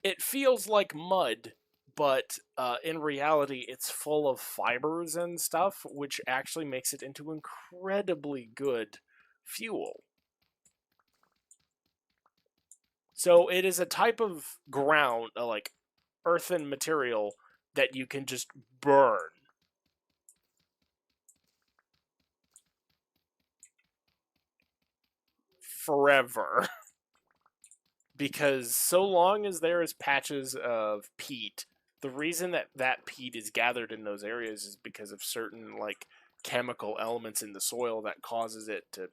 It feels like mud, but in reality, it's full of fibers and stuff, which actually makes it into incredibly good fuel. So it is a type of ground, like earthen material, that you can just burn. Forever. Because so long as there is patches of peat, the reason that that peat is gathered in those areas is because of certain like chemical elements in the soil that causes it to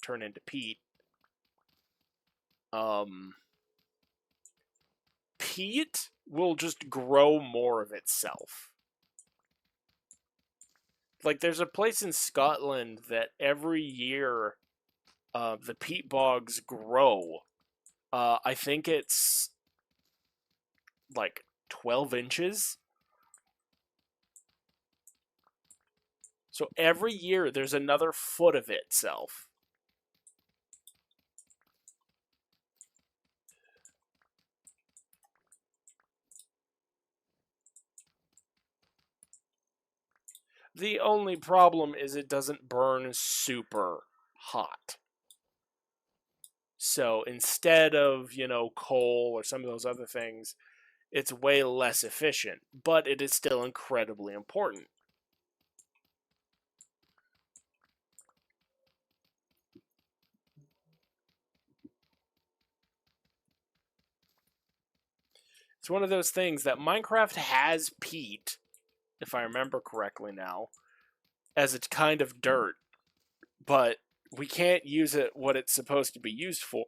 turn into peat. Um, Peat will just grow more of itself. Like there's a place in Scotland that every year the peat bogs grow. I think it's like 12 inches. So every year there's another foot of itself. The only problem is it doesn't burn super hot. So instead of, coal or some of those other things, it's way less efficient, but it is still incredibly important. It's one of those things that Minecraft has peat, if I remember correctly now, as it's kind of dirt, but we can't use it what it's supposed to be used for,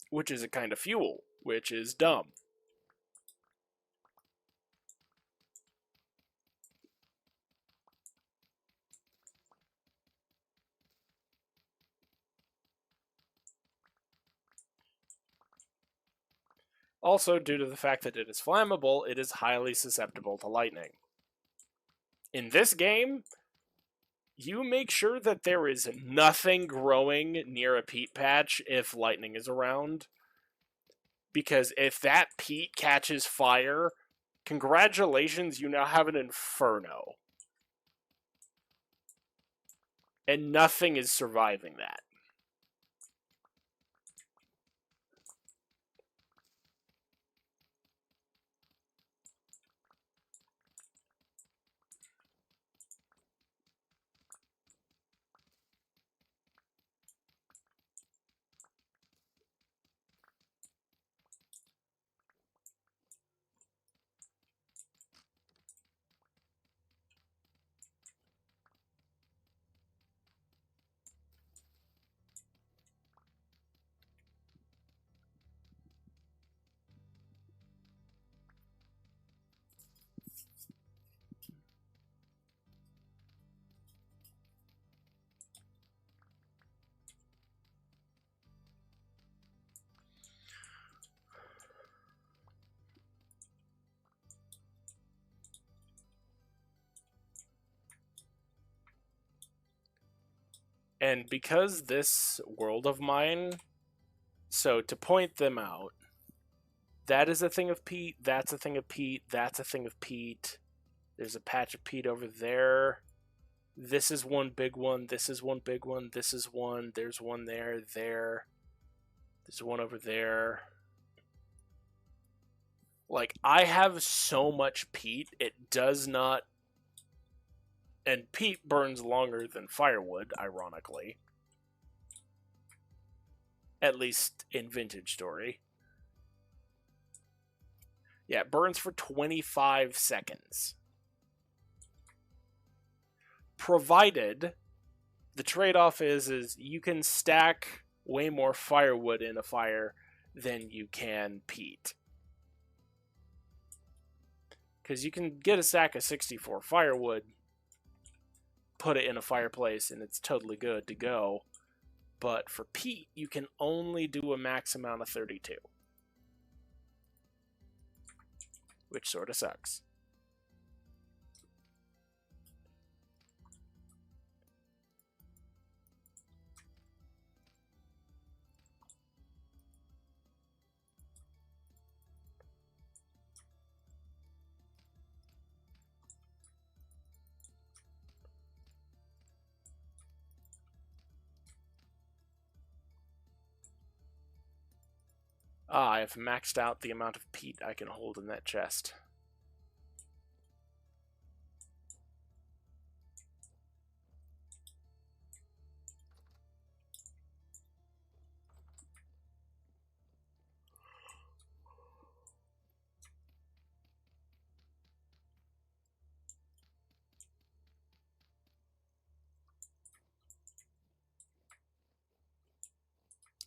which is a kind of fuel, which is dumb. Also, due to the fact that it is flammable, it is highly susceptible to lightning. In this game, you make sure that there is nothing growing near a peat patch if lightning is around. Because if that peat catches fire, congratulations, you now have an inferno. And nothing is surviving that. And because this world of mine, so to point them out, that is a thing of peat, that's a thing of peat, that's a thing of peat. There's a patch of peat over there. This is one big one, this is one big one, this is one, there's one there, there. There's one over there. Like, I have so much peat, it does not. And peat burns longer than firewood, ironically. At least in Vintage Story. Yeah, it burns for 25 seconds. Provided the trade-off is you can stack way more firewood in a fire than you can peat. Because you can get a stack of 64 firewood, put it in a fireplace, and it's totally good to go. But for peat, you can only do a max amount of 32. Which sort of sucks. Ah, I have maxed out the amount of peat I can hold in that chest.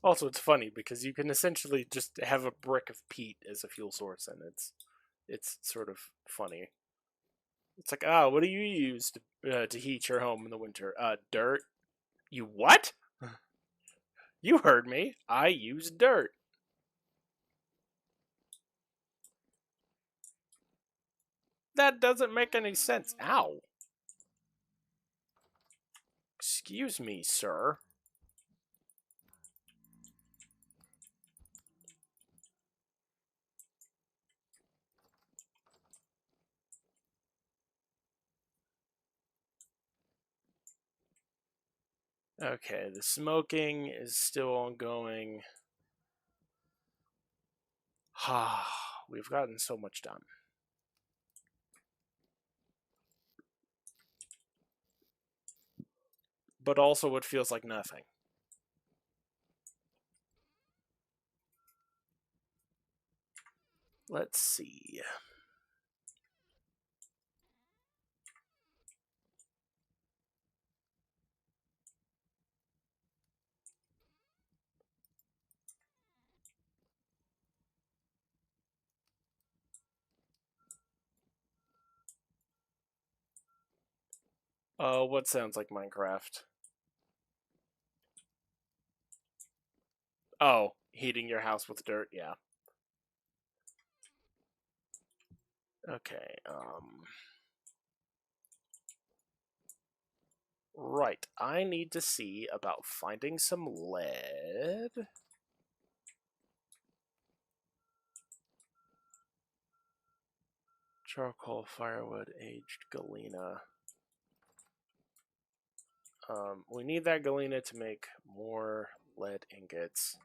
Also, it's funny because you can essentially just have a brick of peat as a fuel source, and it's sort of funny. It's like, ah, what do you use to heat your home in the winter? Dirt. You what? You heard me. I use dirt. That doesn't make any sense. Ow. Excuse me, sir. Okay, the smoking is still ongoing. We've gotten so much done. But also it feels like nothing. Let's see. What sounds like Minecraft? Oh, heating your house with dirt, yeah. Okay, right, I need to see about finding some lead. Charcoal, firewood, aged galena. We need that galena to make more lead ingots.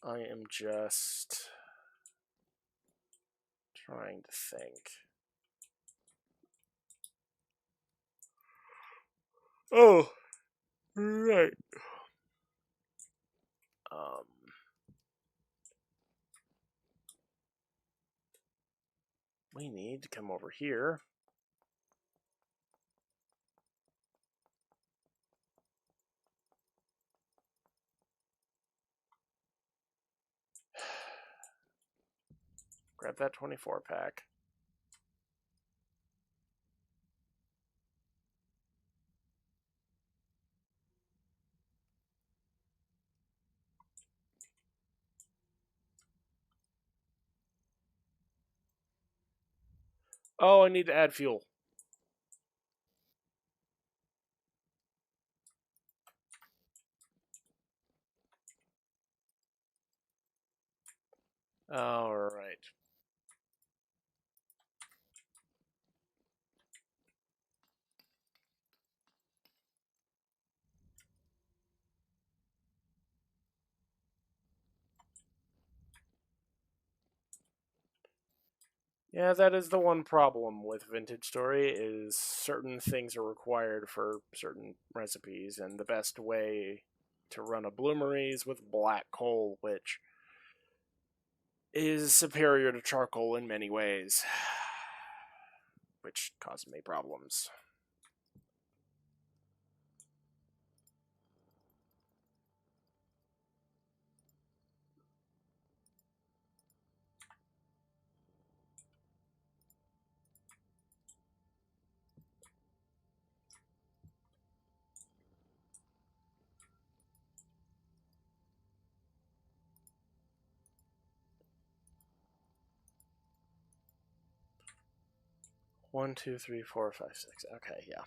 I am just trying to think. Oh, right. Um, we need to come over here. Grab that 24 pack. Oh, I need to add fuel. All right. Yeah, that is the one problem with Vintage Story is certain things are required for certain recipes, and the best way to run a bloomery is with black coal, which is superior to charcoal in many ways, which caused me problems. One, two, three, four, five, six. Okay, yeah.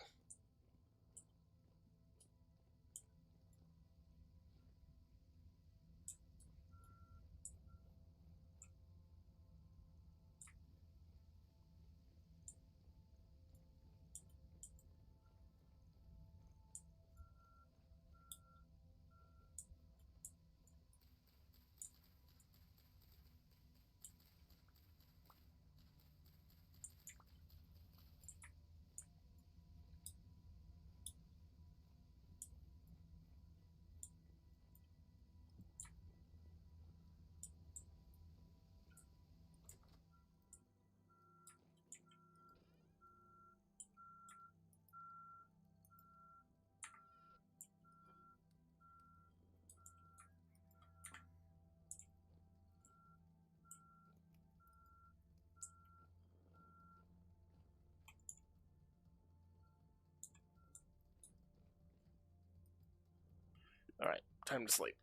All right, time to sleep.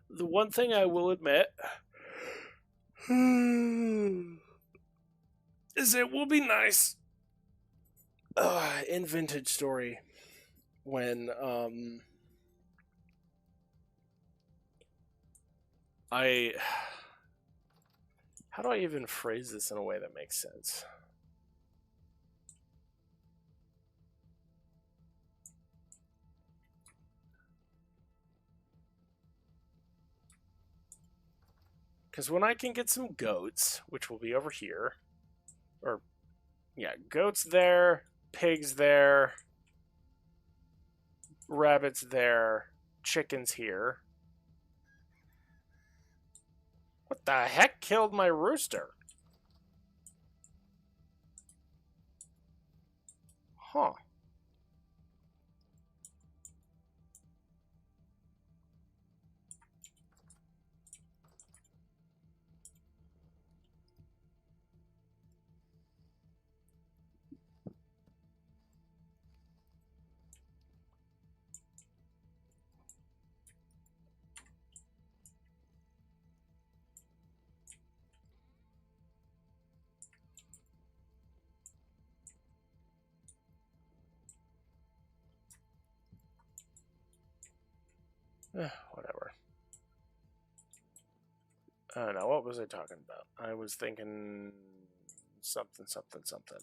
The one thing I will admit is it will be nice in Vintage Story when I how do I even phrase this in a way that makes sense? Because when I can get some goats, which will be over here, or yeah, goats there, pigs there, rabbits there, chickens here. What the heck killed my rooster? Huh. Whatever. I don't know. What was I talking about? I was thinking something, something, something.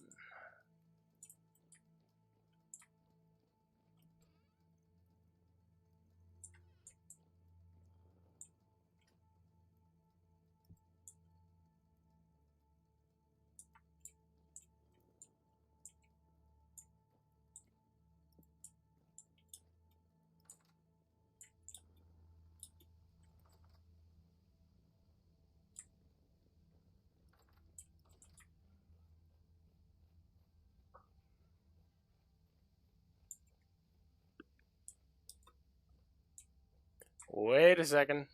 Wait a second.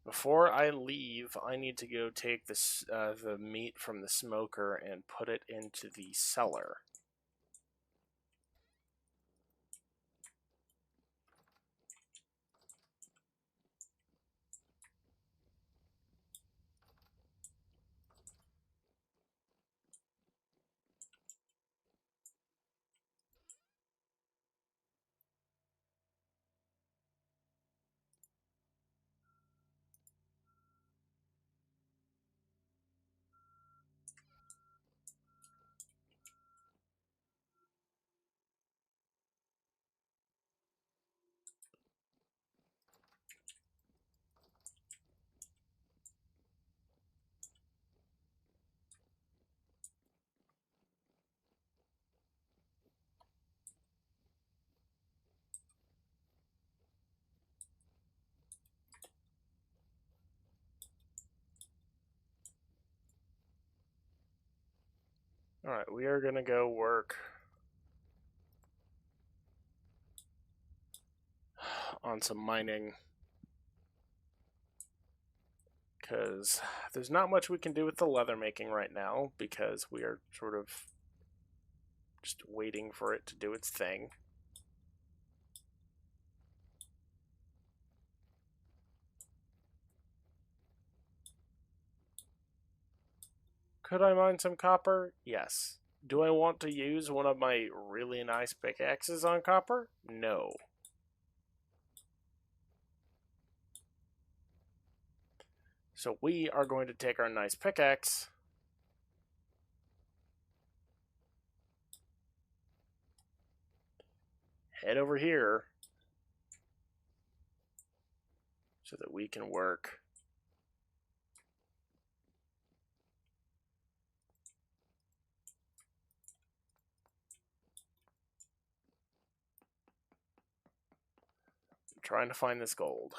Before I leave, I need to go take this the meat from the smoker and put it into the cellar. Alright, we are gonna go work on some mining. Because there's not much we can do with the leather making right now, because we are sort of just waiting for it to do its thing. Could I mine some copper? Yes. Do I want to use one of my really nice pickaxes on copper? No. So we are going to take our nice pickaxe head over here so that we can work trying to find this gold.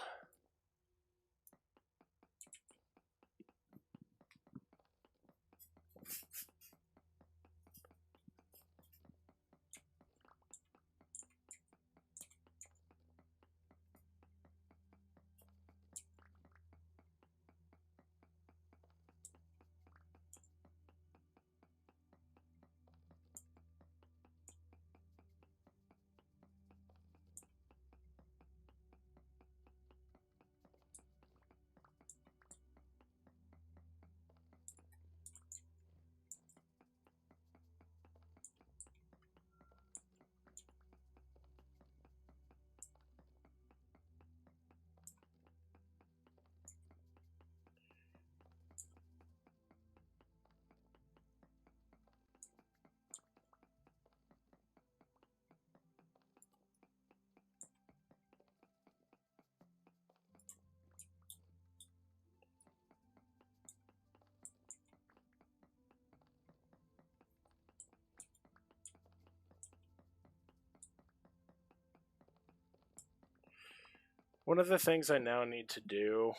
One of the things I now need to do,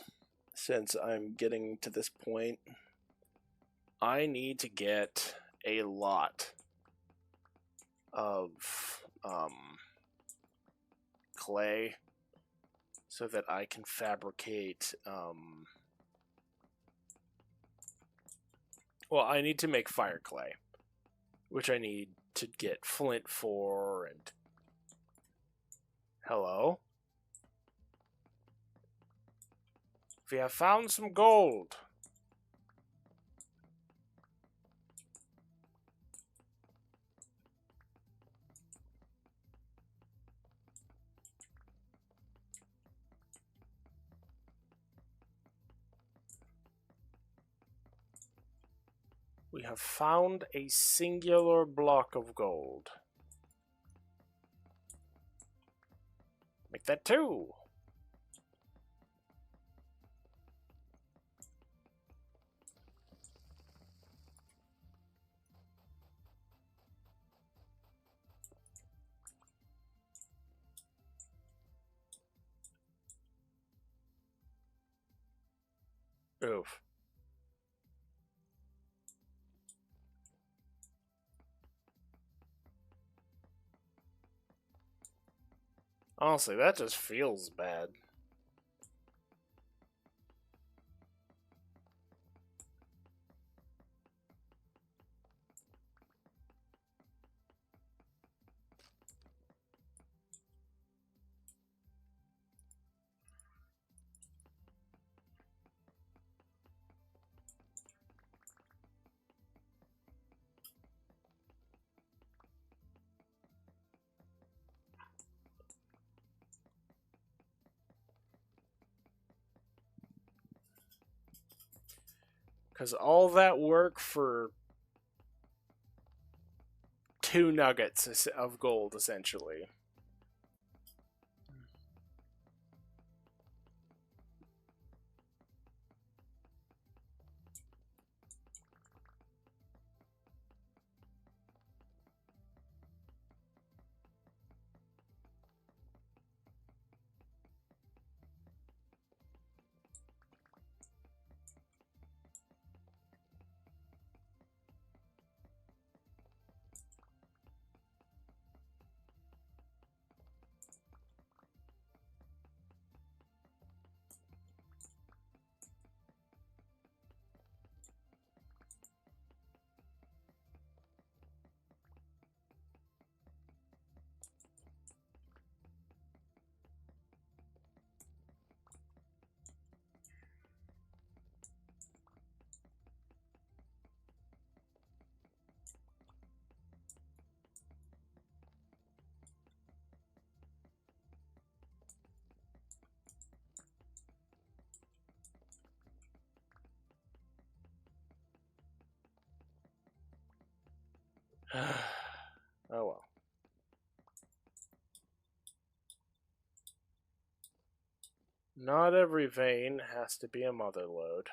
since I'm getting to this point, I need to get a lot of clay so that I can fabricate. Well, I need to make fire clay, which I need to get flint for. And hello, we have found some gold. We have found a singular block of gold. Make that two. Oof. Honestly, that just feels bad. Because all that work for 2 nuggets of gold, essentially. Oh well. Not every vein has to be a mother lode.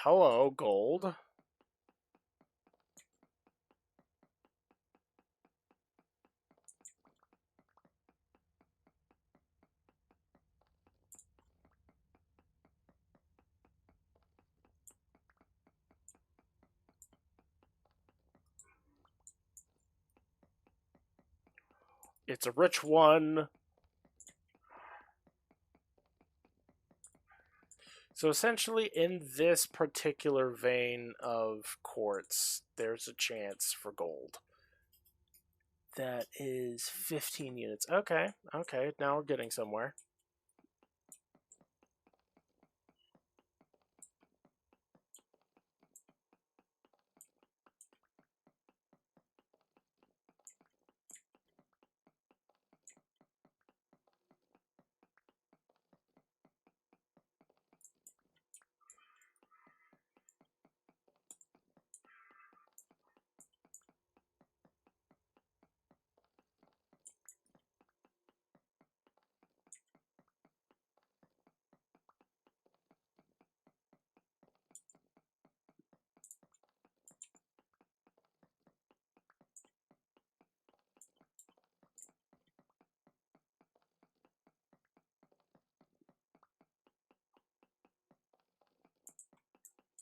Hello, gold. It's a rich one. So essentially, in this particular vein of quartz, there's a chance for gold. That is 15 units. Okay, okay, now we're getting somewhere.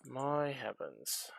My heavens.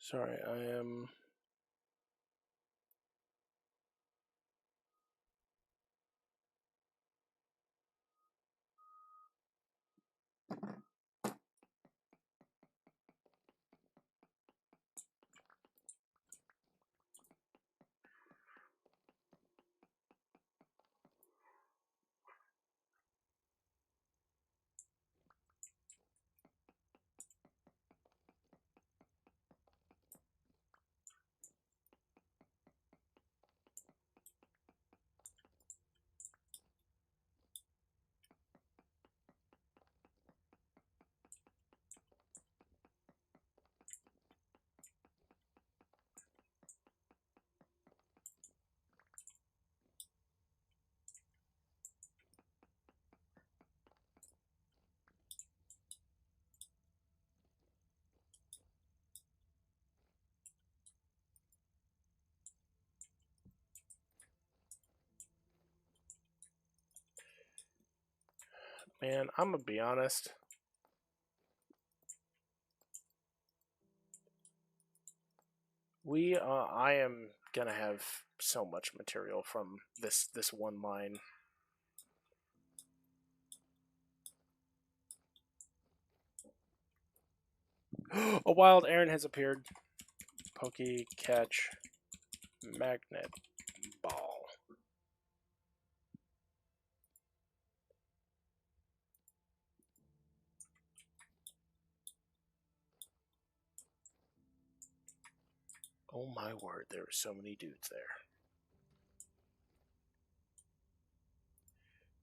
Sorry, I am. Man, I'm gonna be honest. I am gonna have so much material from this one mine. A wild Aaron has appeared. Pokey, catch, magnet, ball. Oh my word, there are so many dudes there.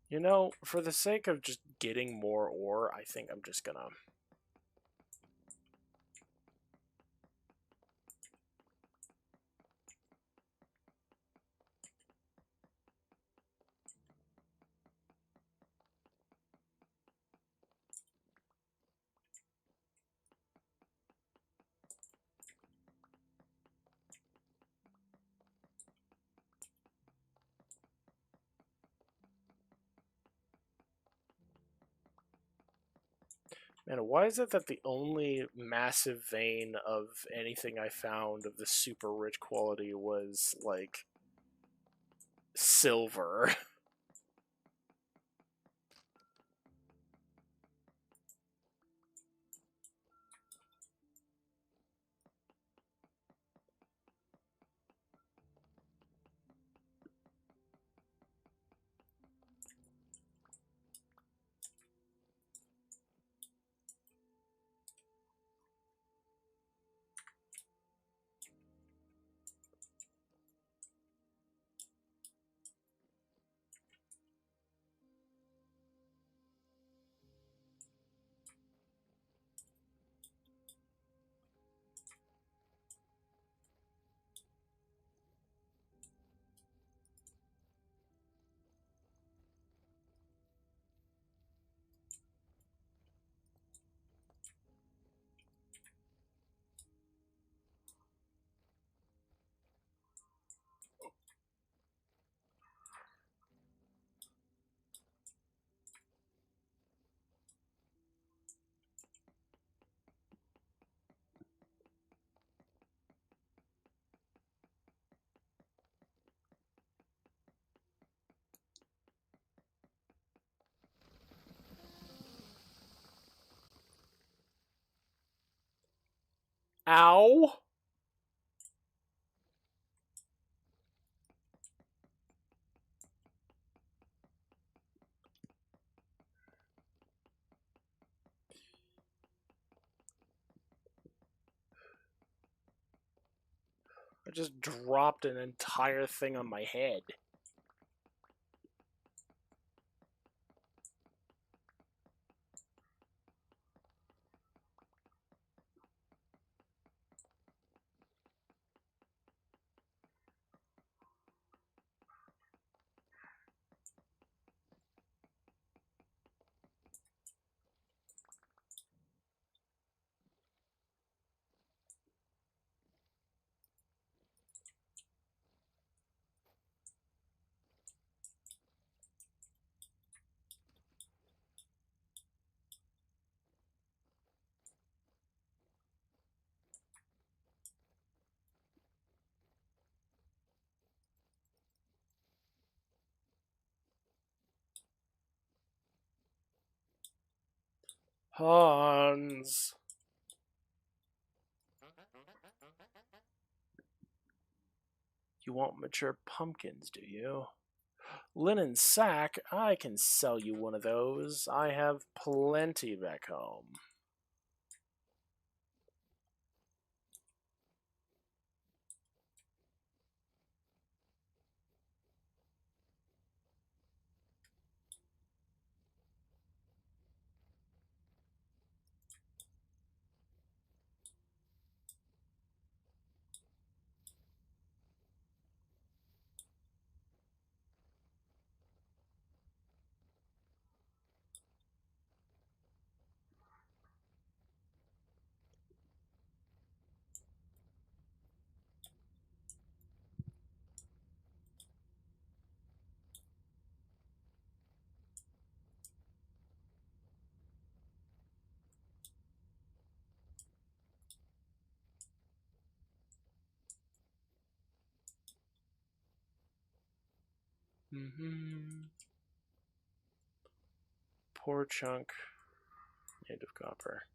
You know, for the sake of just getting more ore, I think I'm just gonna. And why is it that the only massive vein of anything I found of the super rich quality was like silver? Ow! I just dropped an entire thing on my head. Hans. You want mature pumpkins, do you? Linen sack? I can sell you one of those. I have plenty back home. Mm-hmm. Poor chunk. Native copper.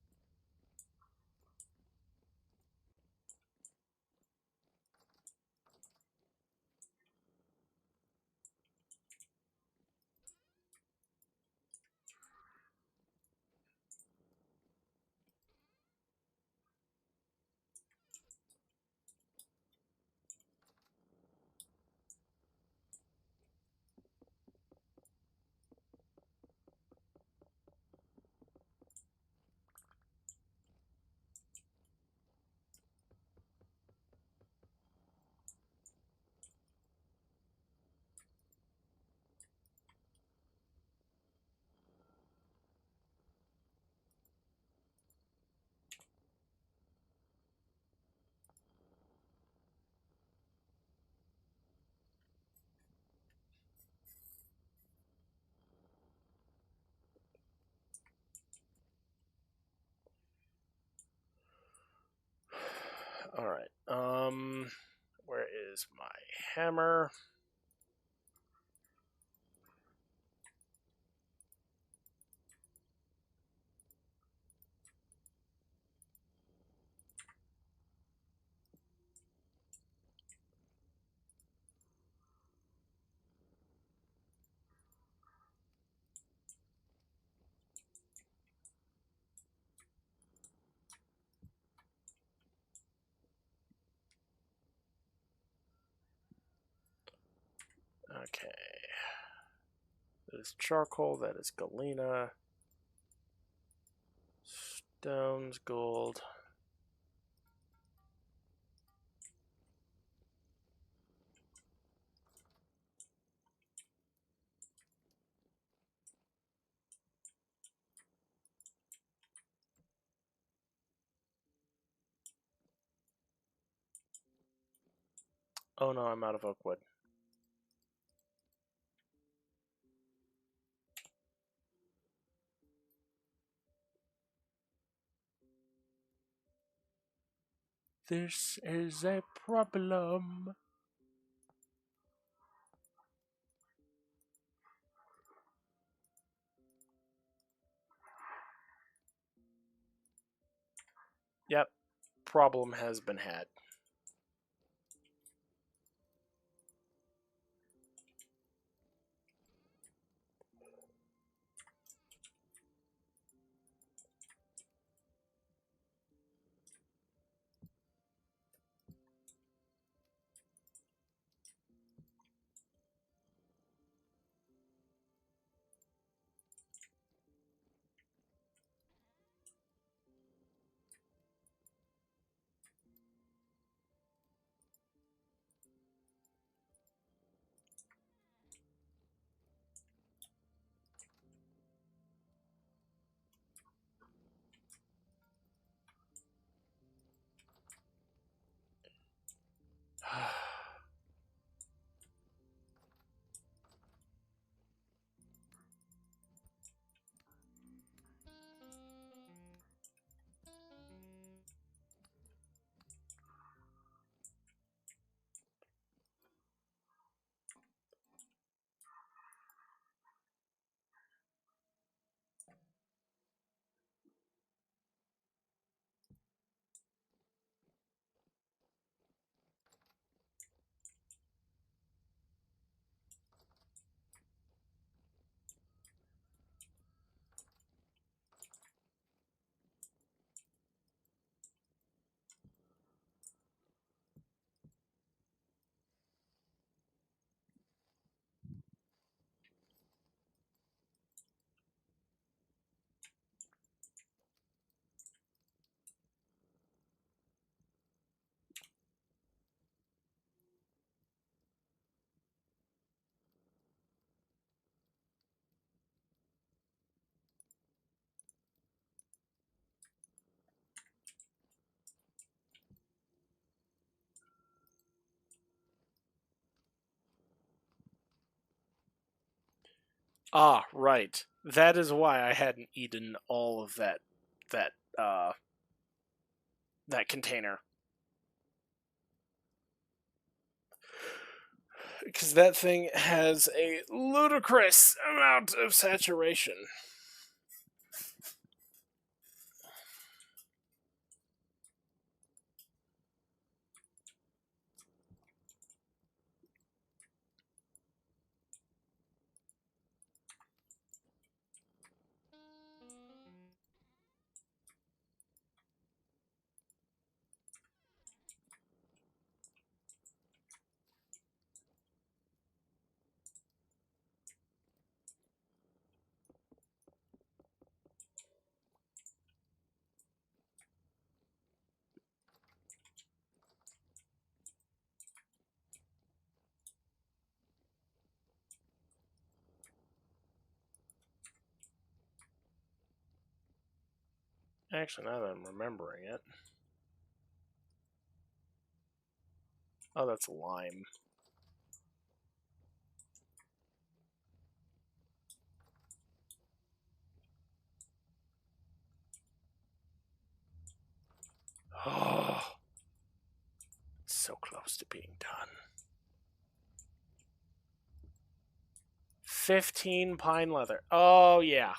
All right. Where is my hammer? Okay. That is charcoal. That is galena. Stones, gold. Oh no, I'm out of oak wood. This is a problem. Yep, problem has been had. Ah, right. That is why I hadn't eaten all of that uh that container. Because that thing has a ludicrous amount of saturation. Actually, now that I'm remembering it. Oh, that's lime. Oh, close to being done. 15 pine leather. Oh, yeah.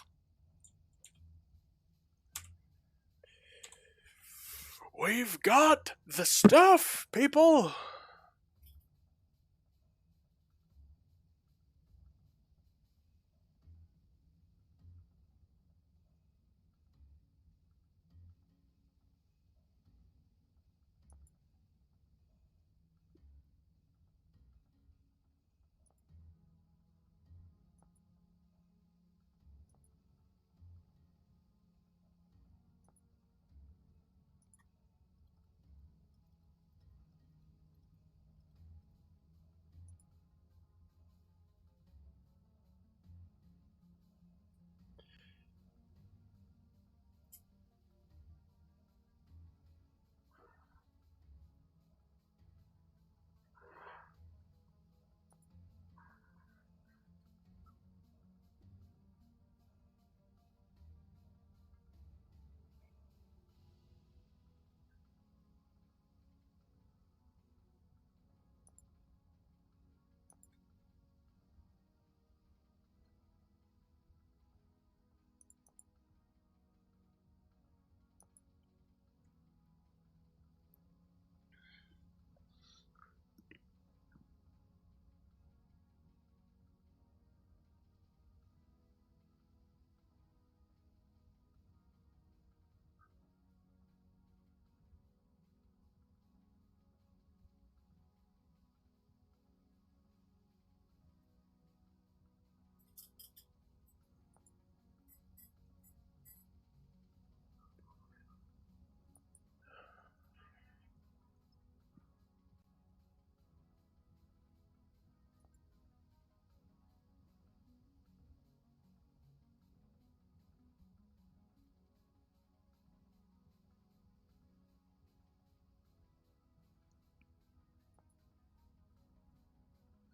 We've got the stuff, people!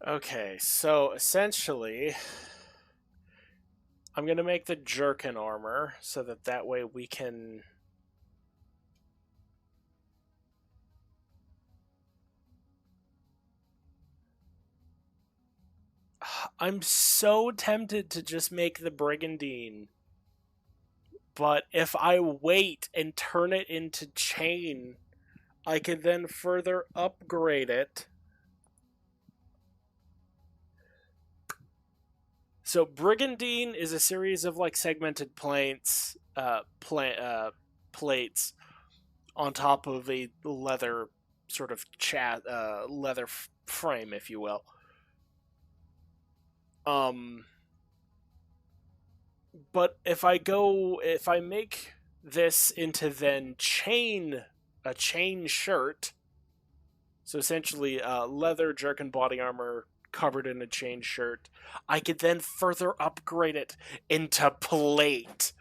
Okay, so essentially, I'm going to make the jerkin armor so that way we can... I'm so tempted to just make the brigandine, but if I wait and turn it into chain, I can then further upgrade it. So brigandine is a series of like segmented plates on top of a leather sort of leather frame, if you will. But if I make this into then a chain shirt, so essentially leather jerkin body armor covered in a chain shirt, I could then further upgrade it into plate.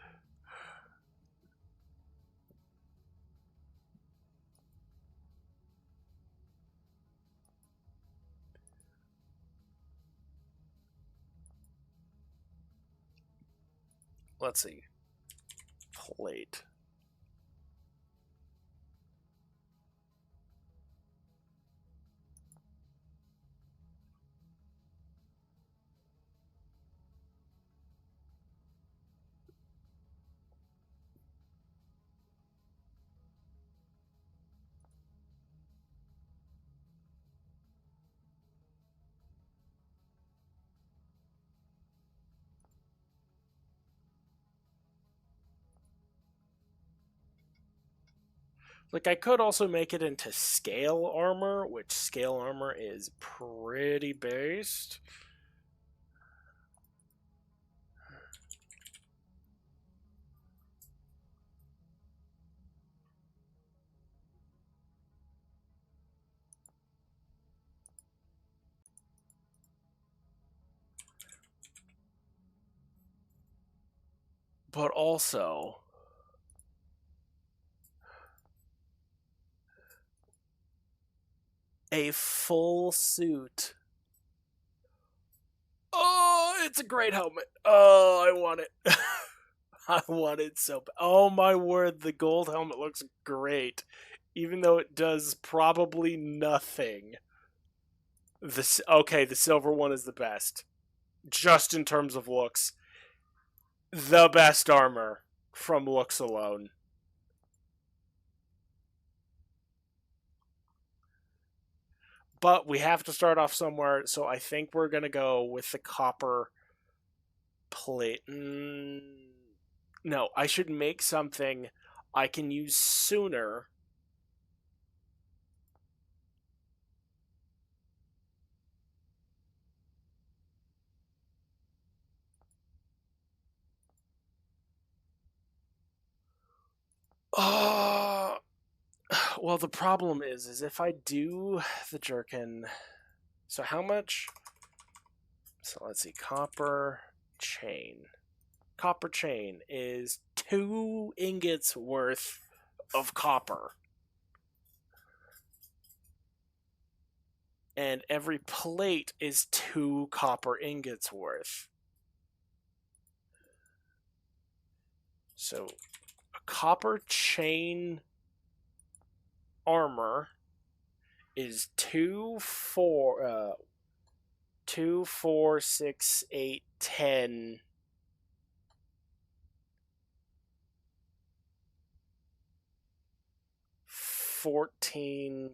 Let's see. Plate. Like, I could also make it into scale armor, which scale armor is pretty based. But also, a full suit. Oh, it's a great helmet. Oh, I want it. I want it so bad. Oh my word, the gold helmet looks great. even though it does probably nothing. Okay, the silver one is the best, just in terms of looks. The best armor from looks alone. But we have to start off somewhere, so I think we're gonna go with the copper plate. No, I should make something I can use sooner. Oh, well, the problem is if I do the jerkin. So how much? So let's see, copper chain. Copper chain is 2 ingots worth of copper. And every plate is 2 copper ingots worth. So a copper chain armor is 2, 4, 6, 8, 10. 14,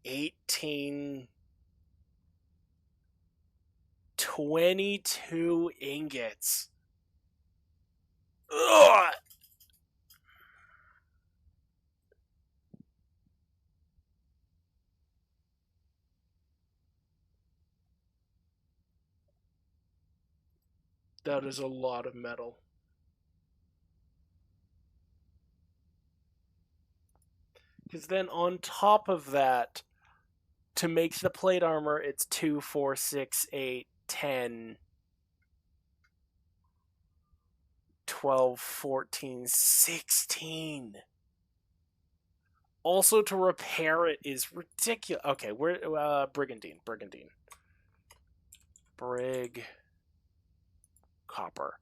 18, 22 ingots. Ugh! That is a lot of metal. Because then on top of that, to make the plate armor, it's 2, 4, 6, 8, 10, 12, 14, 16. Also, to repair it is ridiculous. Okay, we're Brigandine. Brig copper.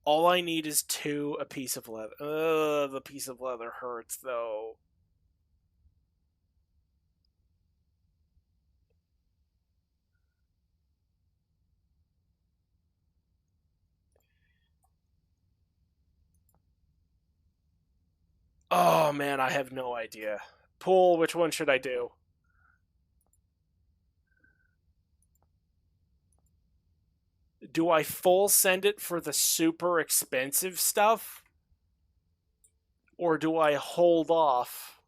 All I need is 2, a piece of leather. The piece of leather hurts though. Oh man, I have no idea. Pool, which one should I do? Do I full send it for the super expensive stuff? Or do I hold off?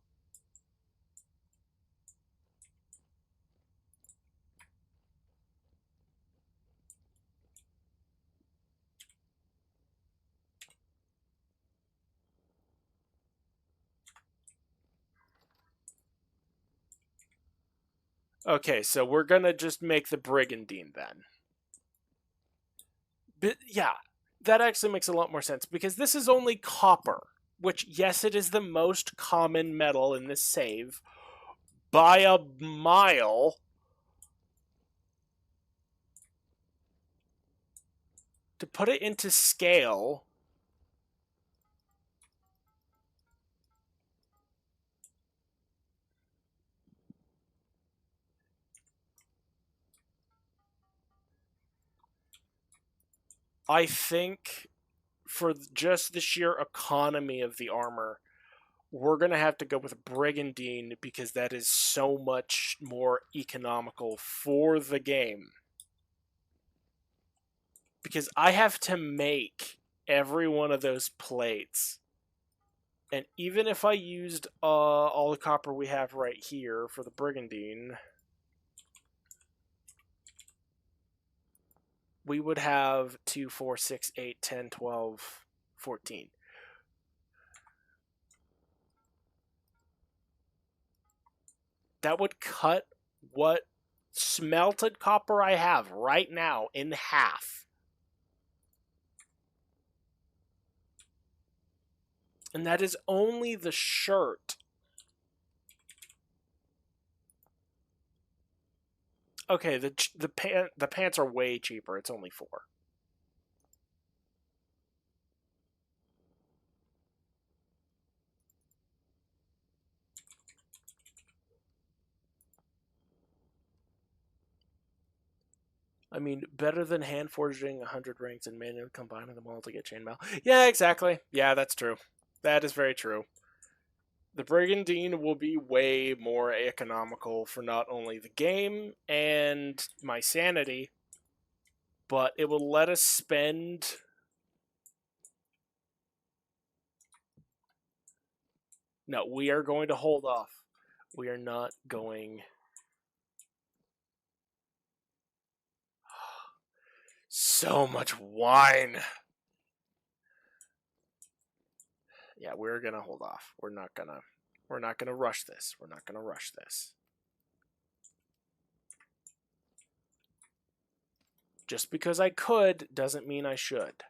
Okay, so we're gonna just make the Brigandine then. But yeah, that actually makes a lot more sense because this is only copper, which, yes, it is the most common metal in this save by a mile. To put it into scale, I think for just the sheer economy of the armor, we're going to have to go with Brigandine because that is so much more economical for the game. Because I have to make every one of those plates. And even if I used all the copper we have right here for the Brigandine, we would have 2, 4, 6, 8, 10, 12, 14. That would cut what smelted copper I have right now in half. And that is only the shirt. Okay, the pants are way cheaper. It's only 4. I mean, better than hand forging 100 rings and manually combining them all to get chainmail. Yeah, exactly. Yeah, that's true. That is very true. The Brigandine will be way more economical for not only the game and my sanity, but it will let us spend. No, we are going to hold off. We are not going. So much wine. Yeah, we're gonna hold off. We're not gonna rush this. We're not gonna rush this. Just because I could doesn't mean I should.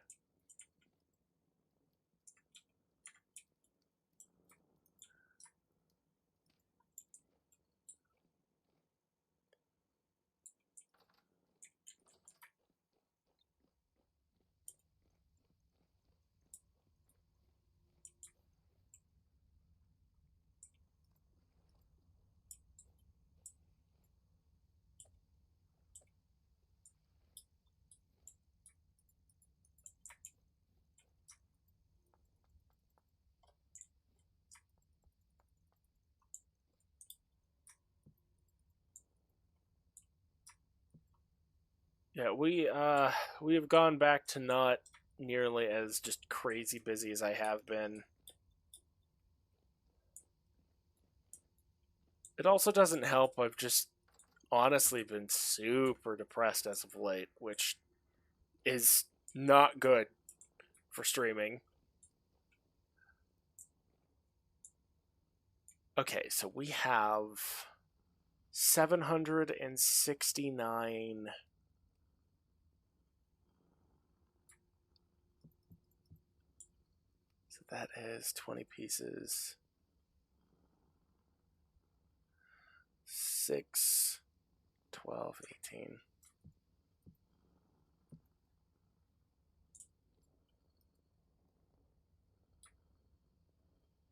Yeah, we have gone back to not nearly as just crazy busy as I have been. It also doesn't help. I've just honestly been super depressed as of late, which is not good for streaming. Okay, so we have 769. So that is 20 pieces. 6, 12, 18.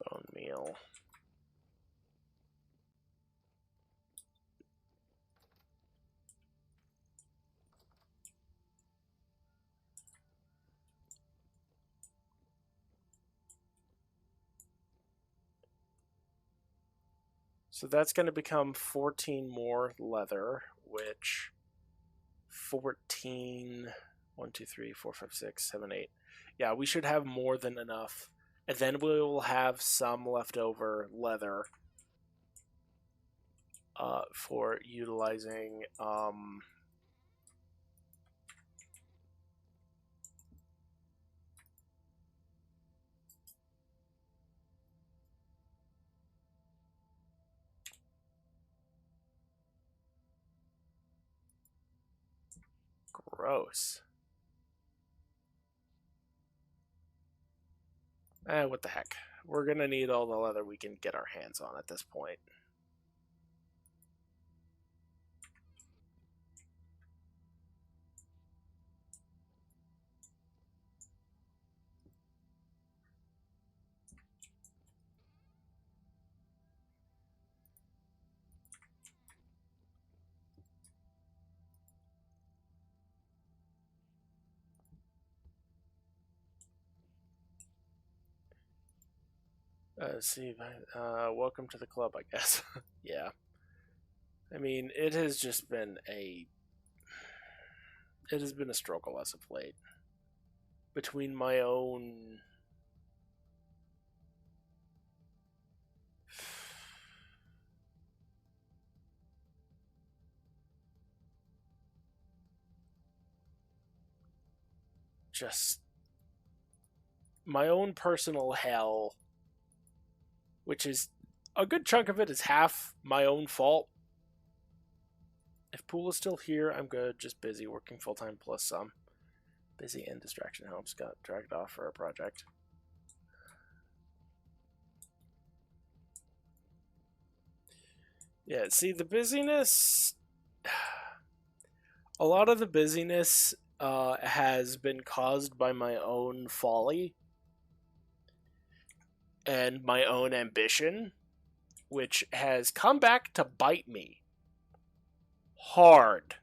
Bone meal. So that's going to become 14 more leather, which 14, 1, 2, 3, 4, 5, 6, 7, 8. Yeah, we should have more than enough. And then we will have some leftover leather for utilizing gross. What the heck. We're going to need all the leather we can get our hands on at this point. See, welcome to the club, I guess. Yeah. I mean, it has just been a... It has been a struggle as of late. Between my own... Just... My own personal hell, which is... A good chunk of it is half my own fault. If Pool is still here, I'm good. Just busy working full-time plus some. Busy and distraction helps. Got dragged off for a project. Yeah, see, the busyness... A lot of the busyness has been caused by my own folly and my own ambition, which has come back to bite me hard.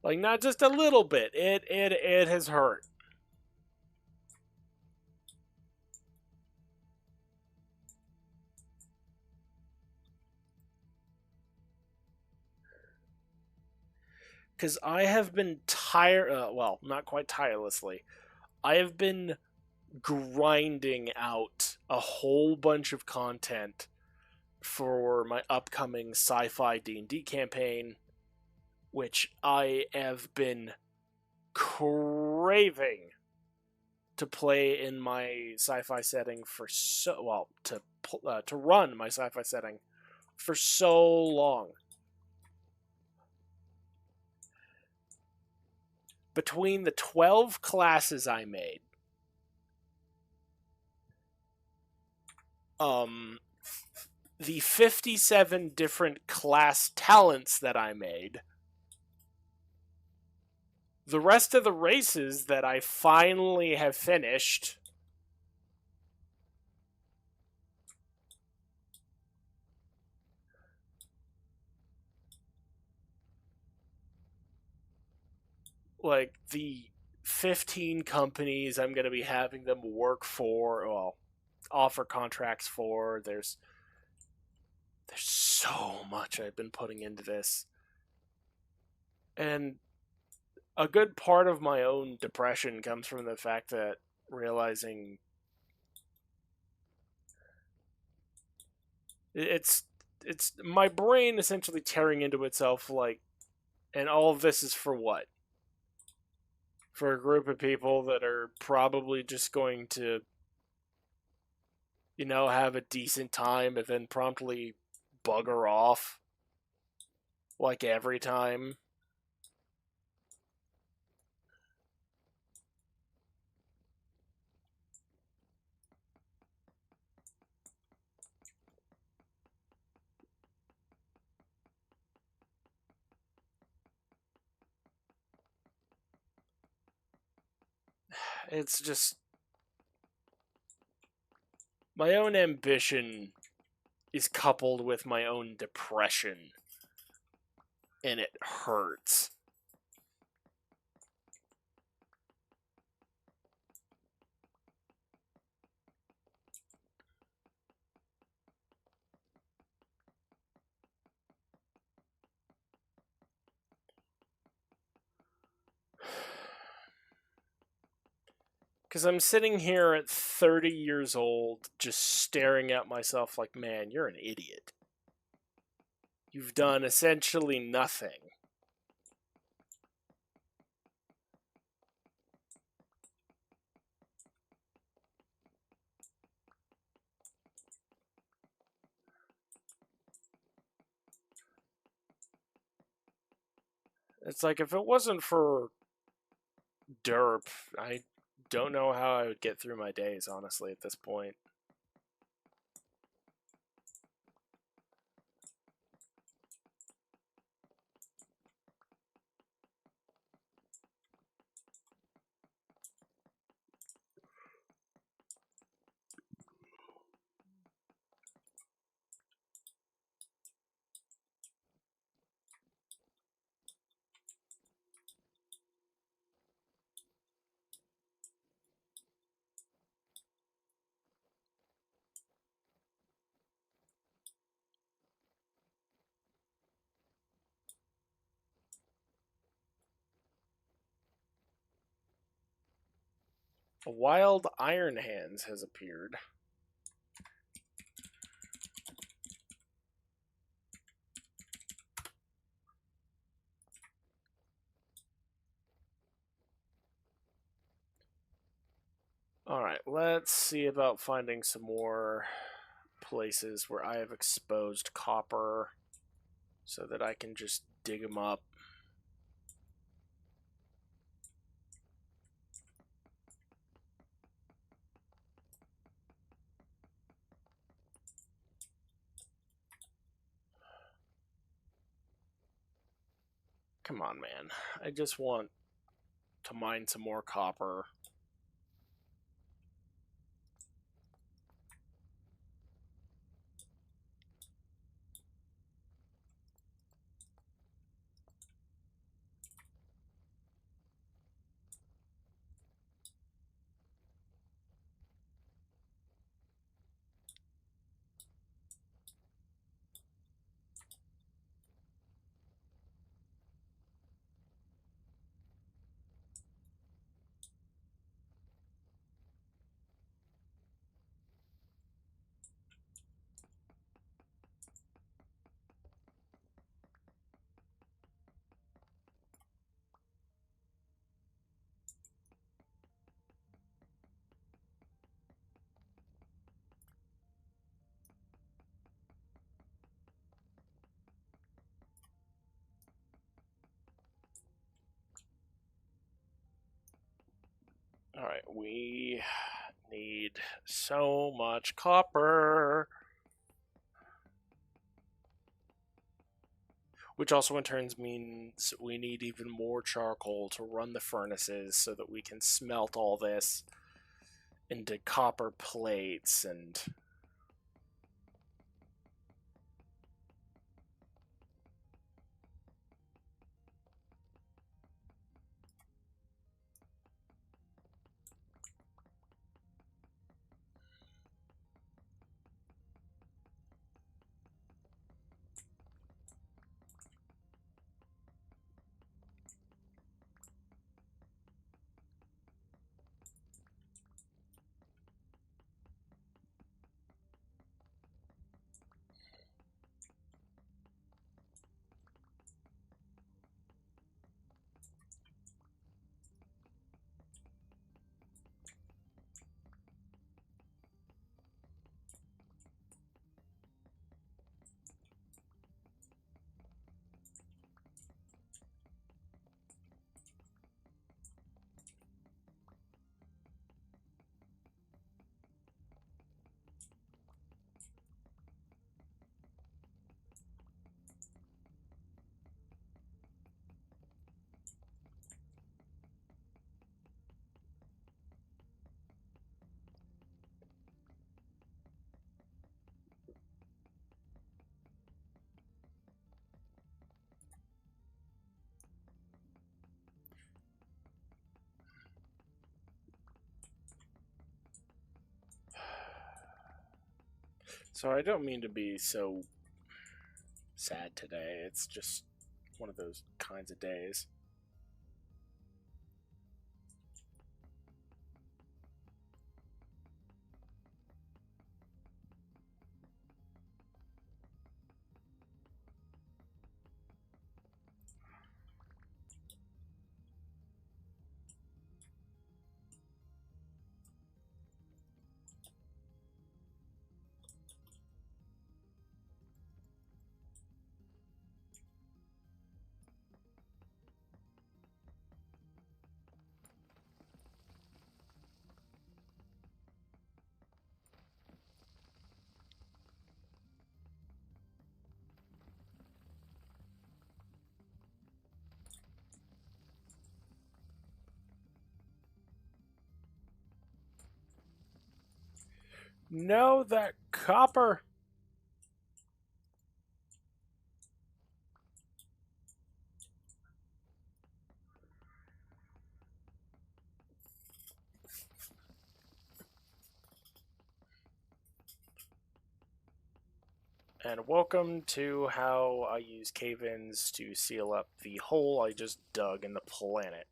Like, not just a little bit. It has hurt. Because I have been well, not quite tirelessly. I have been grinding out a whole bunch of content for my upcoming sci-fi D&D campaign, which I have been craving to play in my sci-fi setting for to run my sci-fi setting for so long. Between the 12 classes I made, the 57 different class talents that I made, the rest of the races that I finally have finished, like the 15 companies I'm going to be having them work for, well, offer contracts for. There's so much I've been putting into this. And a good part of my own depression comes from the fact that realizing it's my brain essentially tearing into itself, like, and all of this is for what? For a group of people that are probably just going to, have a decent time and then promptly bugger off like every time. It's just my own ambition is coupled with my own depression, and it hurts. Because I'm sitting here at 30 years old, just staring at myself like, man, you're an idiot. You've done essentially nothing. It's like, if it wasn't for derp, I don't know how I would get through my days, honestly, at this point. Wild Iron Hands has appeared. Alright, let's see about finding some more places where I have exposed copper so that I can just dig them up. Come on, man. I just want to mine some more copper. Alright, we need so much copper. Which also in turn means we need even more charcoal to run the furnaces so that we can smelt all this into copper plates and... So I don't mean to be so sad today. It's just one of those kinds of days. No, that copper. And welcome to how I use cave-ins to seal up the hole I just dug in the planet.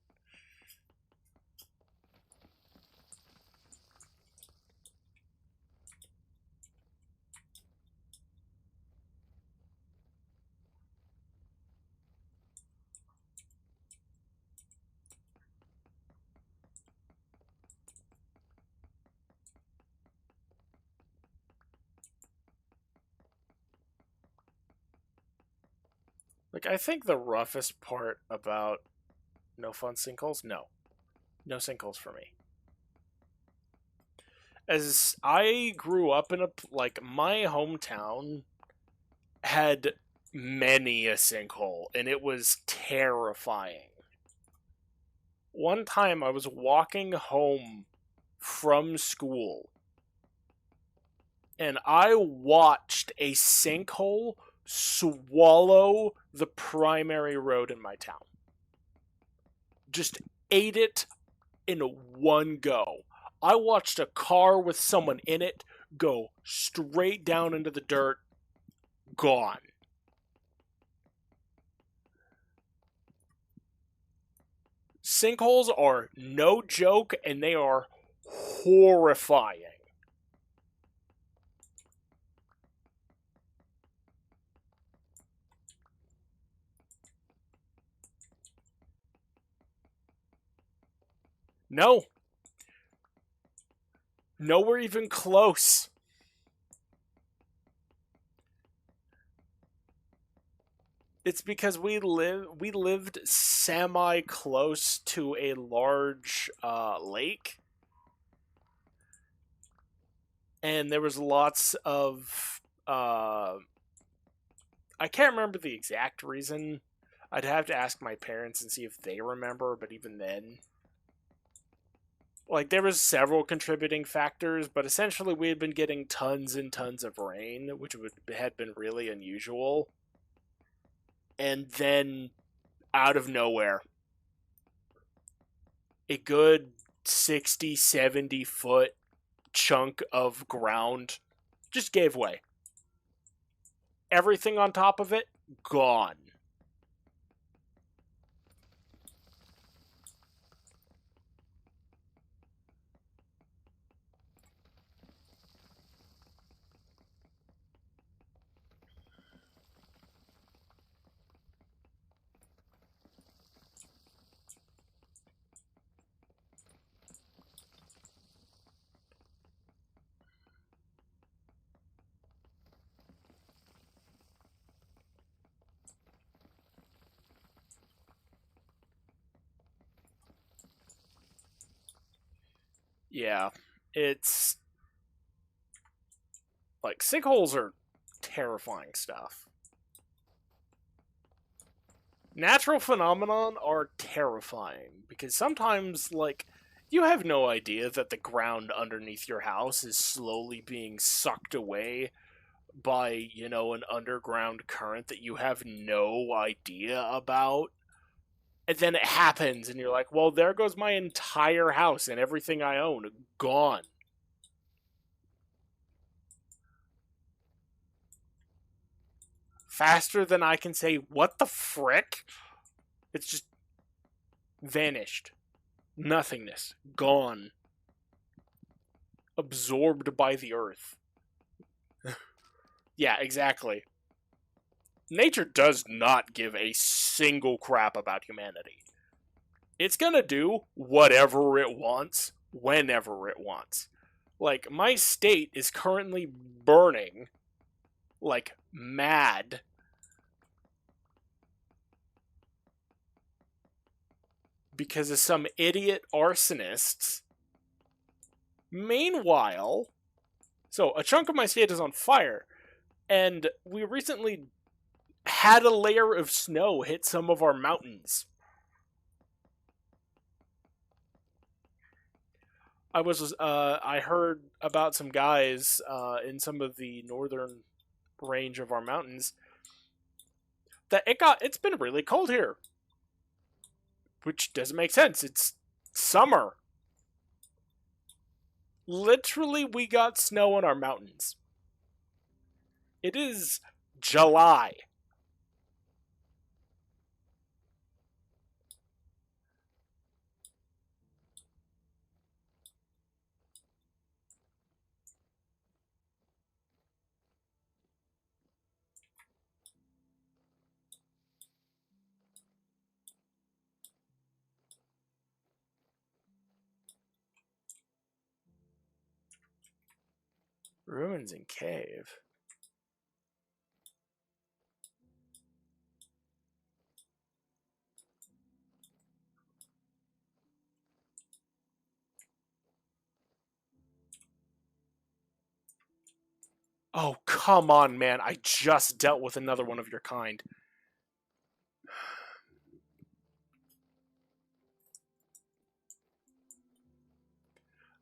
Like, I think the roughest part about no fun sinkholes, no sinkholes for me. As I grew up in like, my hometown had many a sinkhole, and it was terrifying. One time I was walking home from school, and I watched a sinkhole swallow the primary road in my town. Just ate it in one go. I watched a car with someone in it go straight down into the dirt, gone. Sinkholes are no joke, and they are horrifying. No. Nowhere even close. It's because we lived semi close to a large lake, and there was lots of I can't remember the exact reason. I'd have to ask my parents and see if they remember, but even then, like, there was several contributing factors, but essentially we had been getting tons and tons of rain, which had been really unusual. And then, out of nowhere, a good 60, 70 foot chunk of ground just gave way. Everything on top of it, gone. Yeah, it's like sinkholes are terrifying stuff. Natural phenomenon are terrifying because sometimes, like, you have no idea that the ground underneath your house is slowly being sucked away by, an underground current that you have no idea about. And then it happens, and you're like, well, there goes my entire house and everything I own. Gone. Faster than I can say, what the frick? It's just vanished. Nothingness. Gone. Absorbed by the earth. Yeah, exactly. Nature does not give a single crap about humanity. It's gonna do whatever it wants, whenever it wants. Like, my state is currently burning like mad. Because of some idiot arsonists. Meanwhile, so a chunk of my state is on fire, and we recently had a layer of snow hit some of our mountains. I heard about some guys in some of the northern range of our mountains that it's been really cold here, which doesn't make sense. It's summer. Literally, we got snow on our mountains. It is July. Ruins and cave. Oh, come on, man. I just dealt with another one of your kind.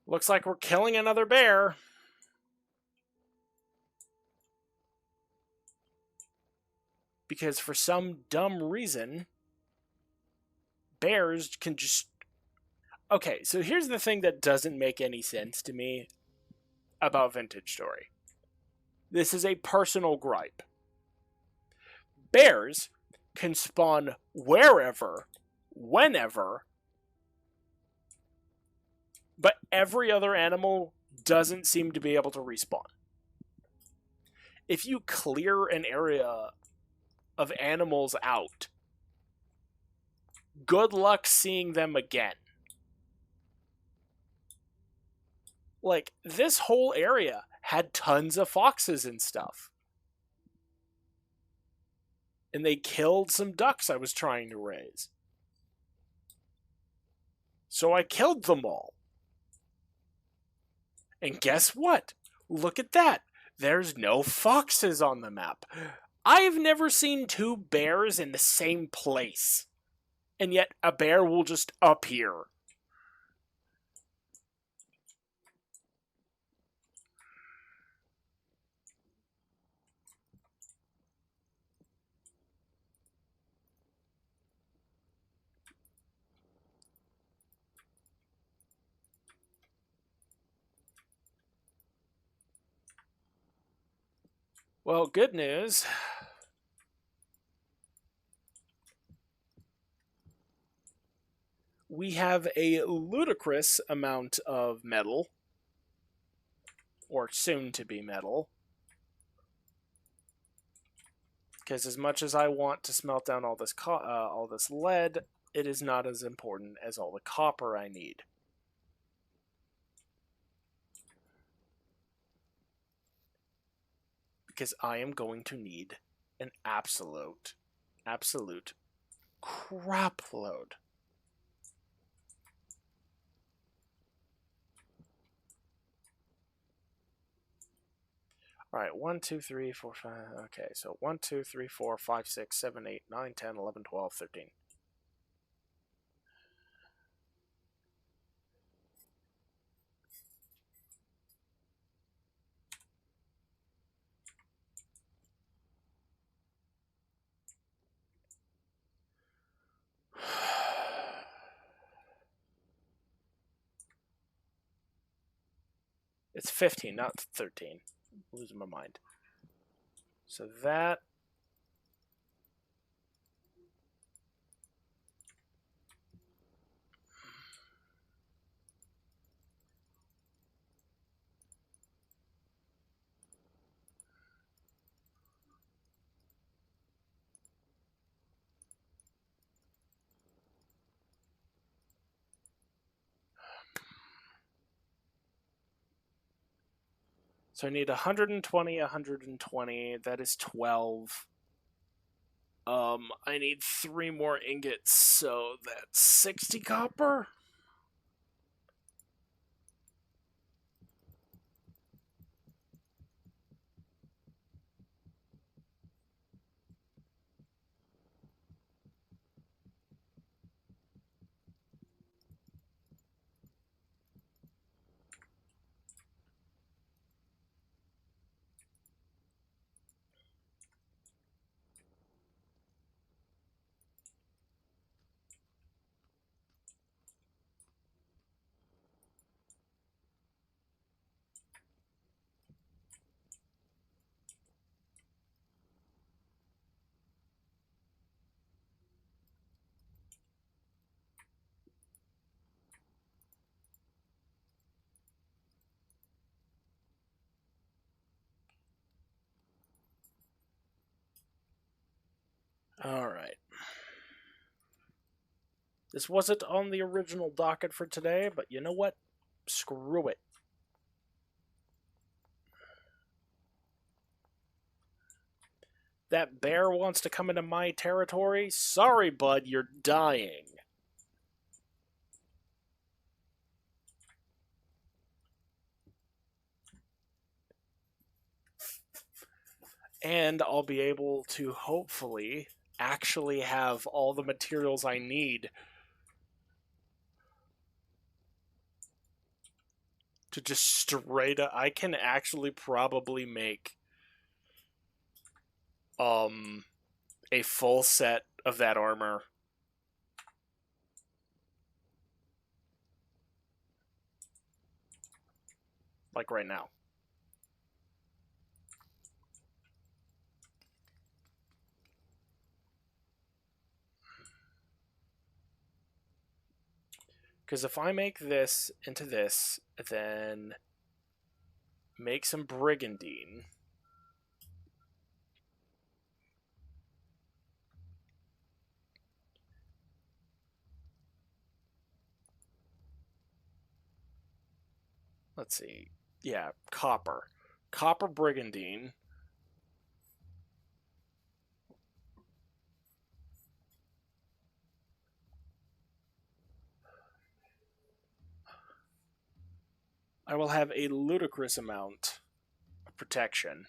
Looks like we're killing another bear. Because for some dumb reason, bears can just... Okay, so here's the thing that doesn't make any sense to me about Vintage Story. This is a personal gripe. Bears can spawn wherever, whenever, but every other animal doesn't seem to be able to respawn. If you clear an area of animals out, good luck seeing them again. Like, this whole area had tons of foxes and stuff. and they killed some ducks I was trying to raise. So I killed them all. And guess what? Look at that. There's no foxes on the map. I've never seen two bears in the same place. And yet a bear will just appear. Well, good news. We have a ludicrous amount of metal, or soon to be metal. Because as much as I want to smelt down all this lead, it is not as important as all the copper I need. Because I am going to need an absolute crap load. All right, 1, 2, 3, 4, 5. Okay, so 1, 2, 3, 4, 5, 6, 7, 8, 9, 10, 11, 12, 13. It's 15, not 13. I'm losing my mind. So that. So I need 120, 120. That is 12. I need 3 more ingots, so that's 60 copper. Alright. This wasn't on the original docket for today, but you know what? Screw it. That bear wants to come into my territory? Sorry, bud, you're dying. And I'll be able to hopefully actually have all the materials I need to just straight up. I can actually probably make a full set of that armor. Like right now. Because if I make this into this, then make some brigandine. Let's see. Yeah, copper. Copper brigandine. I will have a ludicrous amount of protection.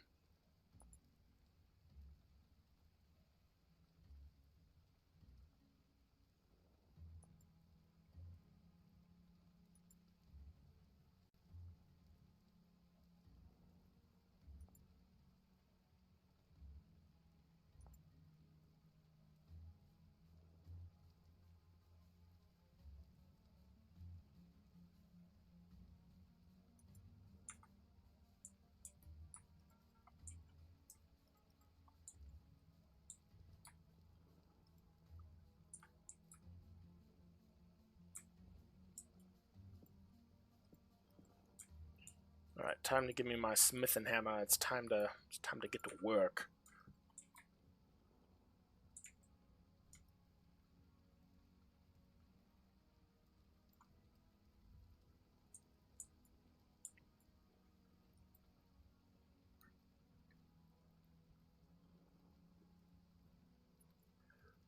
All right, time to give me my smith and hammer. It's time to get to work.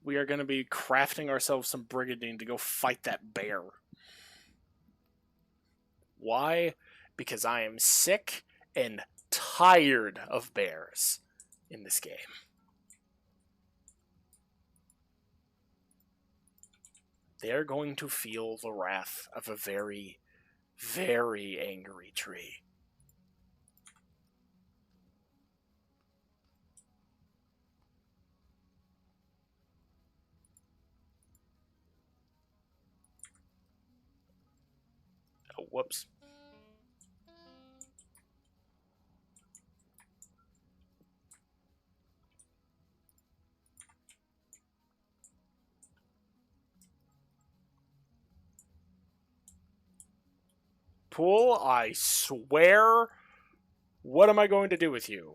We are going to be crafting ourselves some brigadine to go fight that bear. Why? Because I am sick and tired of bears in this game. They're going to feel the wrath of a very, very angry tree. Oh, whoops. Pool, I swear. What am I going to do with you?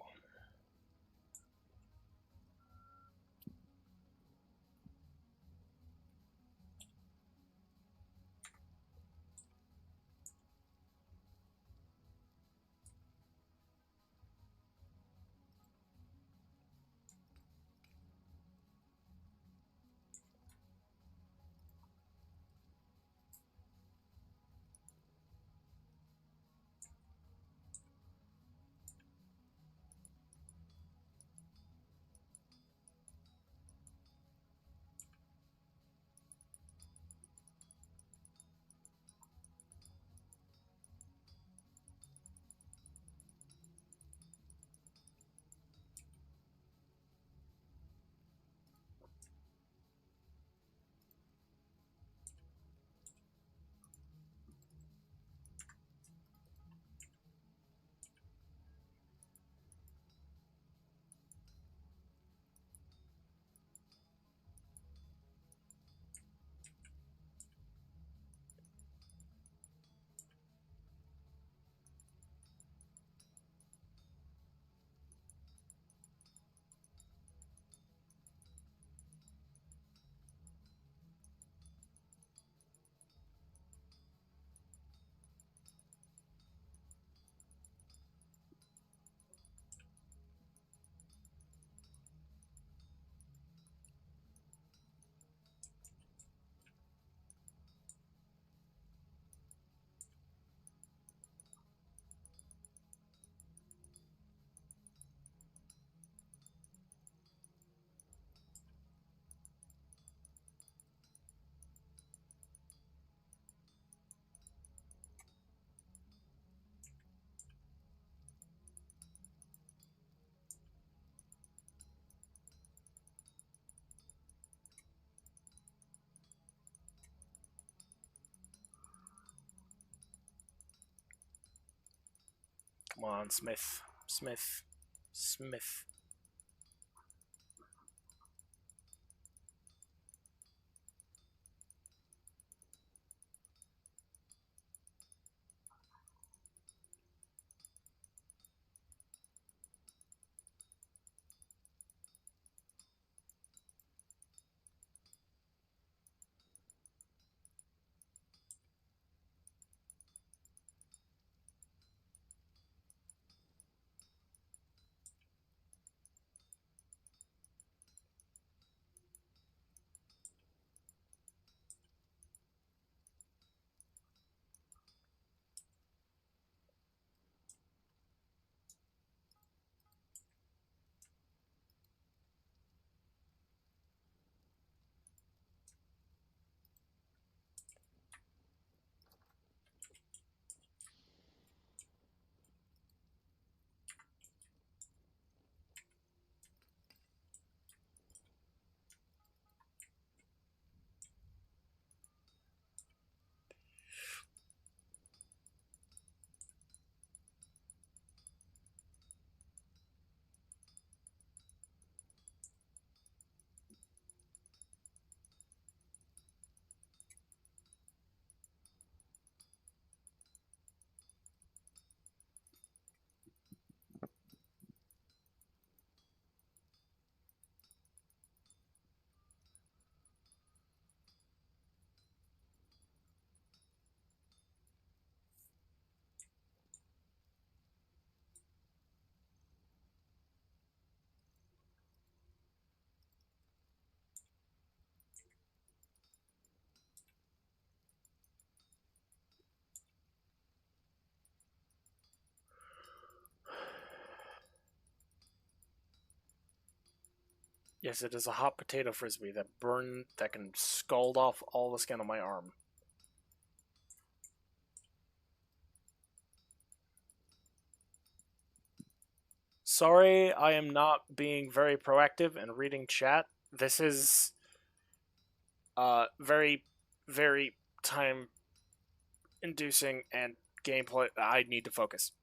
Come on, Smith. Smith. Smith. Yes, it is a hot potato frisbee that can scald off all the skin on my arm. Sorry, I am not being very proactive and reading chat. This is very, very time inducing and gameplay. I need to focus.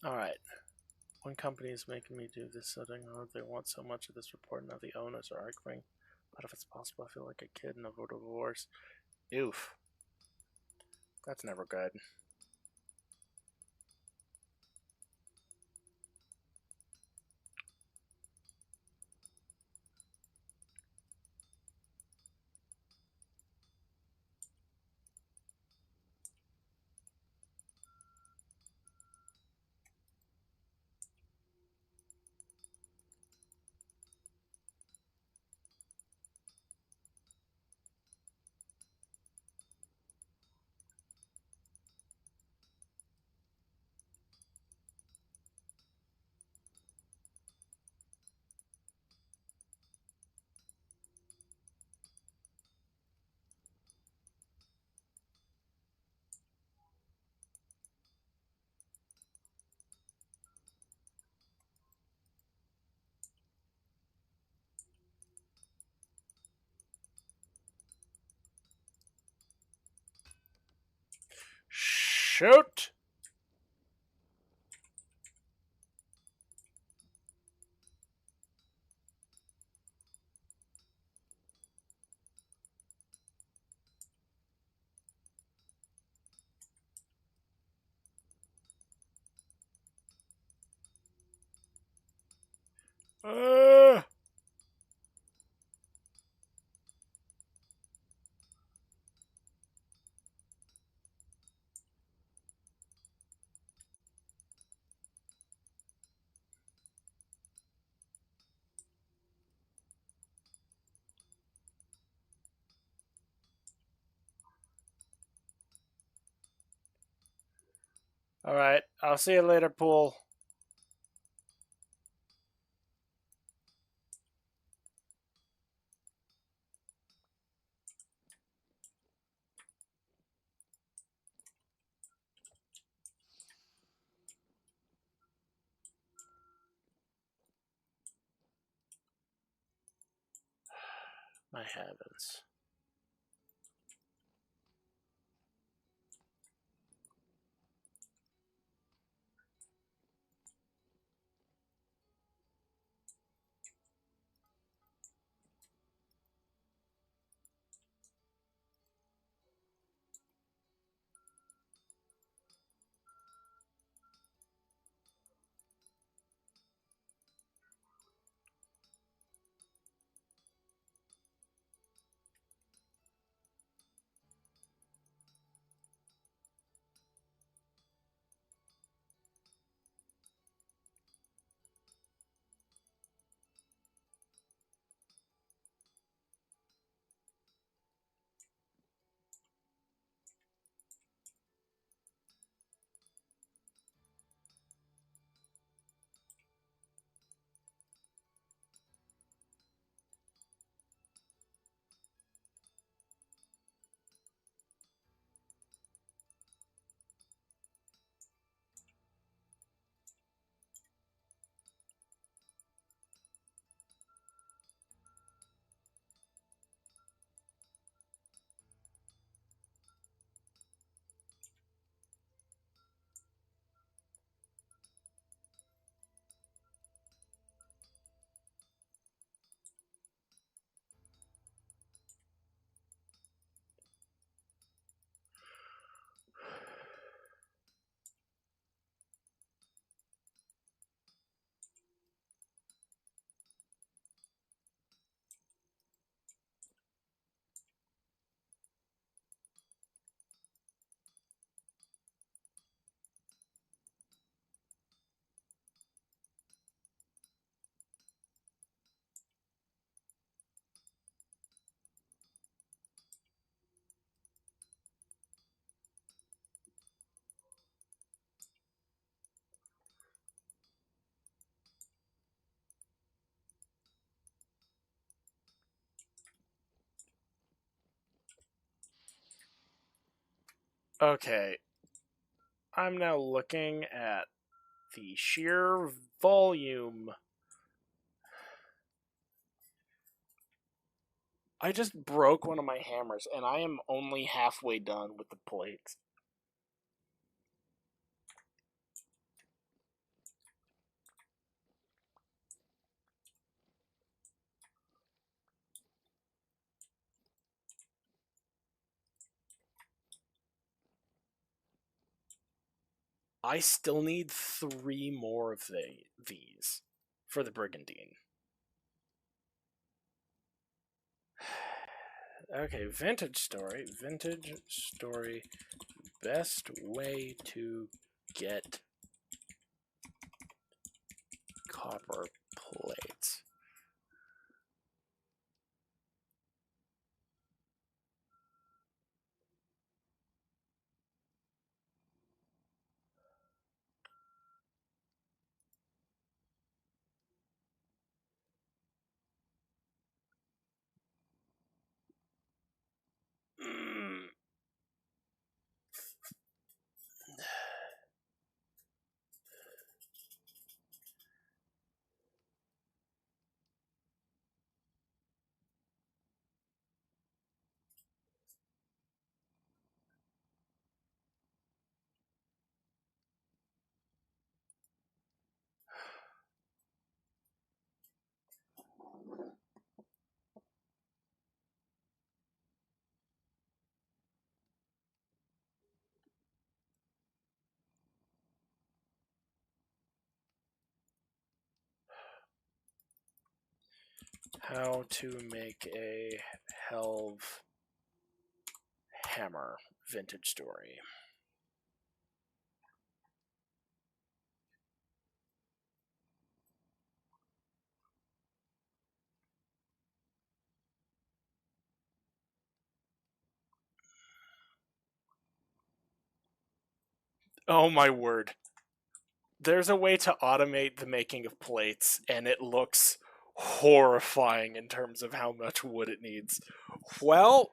All right. One company is making me do this setting. Oh, they want so much of this report. Now the owners are arguing. But if it's possible, I feel like a kid in a vote of divorce. Oof. That's never good. Shoot! Uh, all right. I'll see you later, Pool. I haven't. Okay, I'm now looking at the sheer volume. I just broke one of my hammers, and I am only halfway done with the plates. I still need 3 more of these for the Brigandine. Okay, vintage story. Vintage story. Best way to get copper plates. Mm. How to make a helve hammer. Vintage story. Oh my word. There's a way to automate the making of plates, and it looks horrifying in terms of how much wood it needs. Well,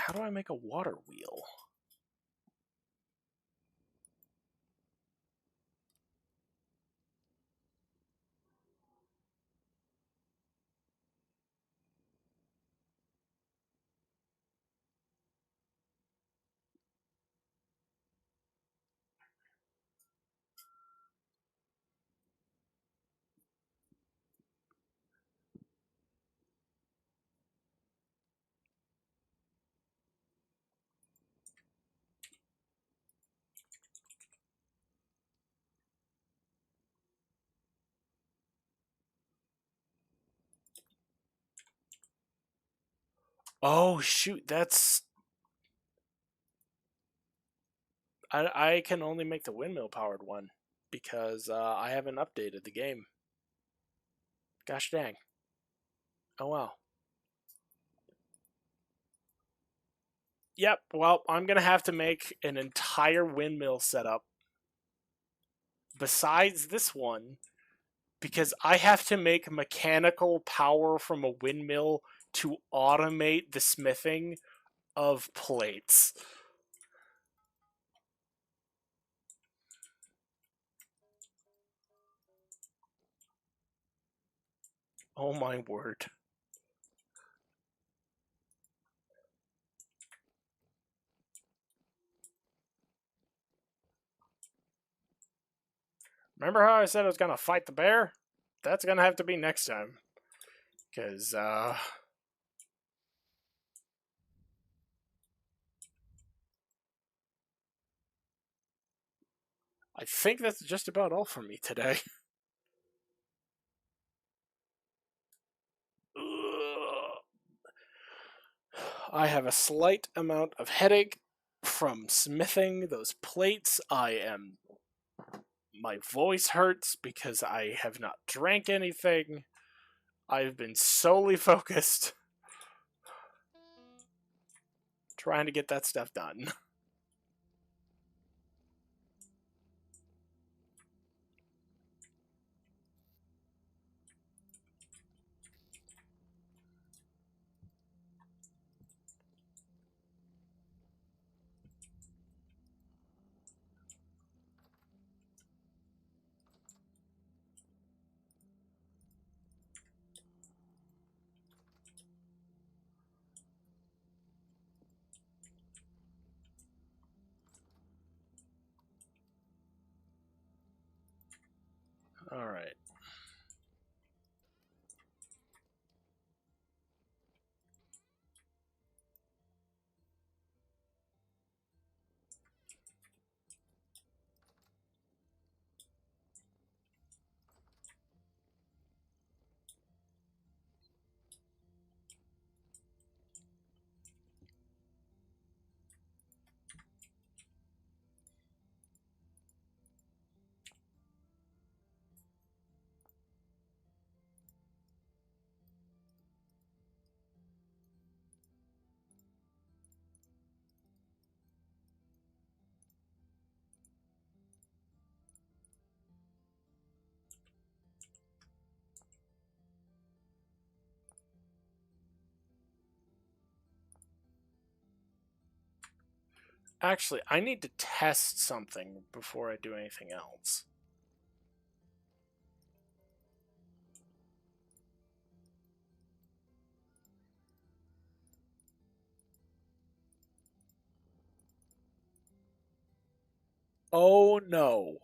how do I make a water wheel? Oh shoot, that's I can only make the windmill powered one because I haven't updated the game. Gosh dang. Oh well. Yep, well, I'm gonna have to make an entire windmill setup besides this one because I have to make mechanical power from a windmill to automate the smithing of plates. Oh my word. Remember how I said I was gonna fight the bear? That's gonna have to be next time. Because, I think that's just about all for me today. I have a slight amount of headache from smithing those plates. My voice hurts because I have not drank anything. I've been solely focused trying to get that stuff done. Alright. Actually, I need to test something before I do anything else. Oh no.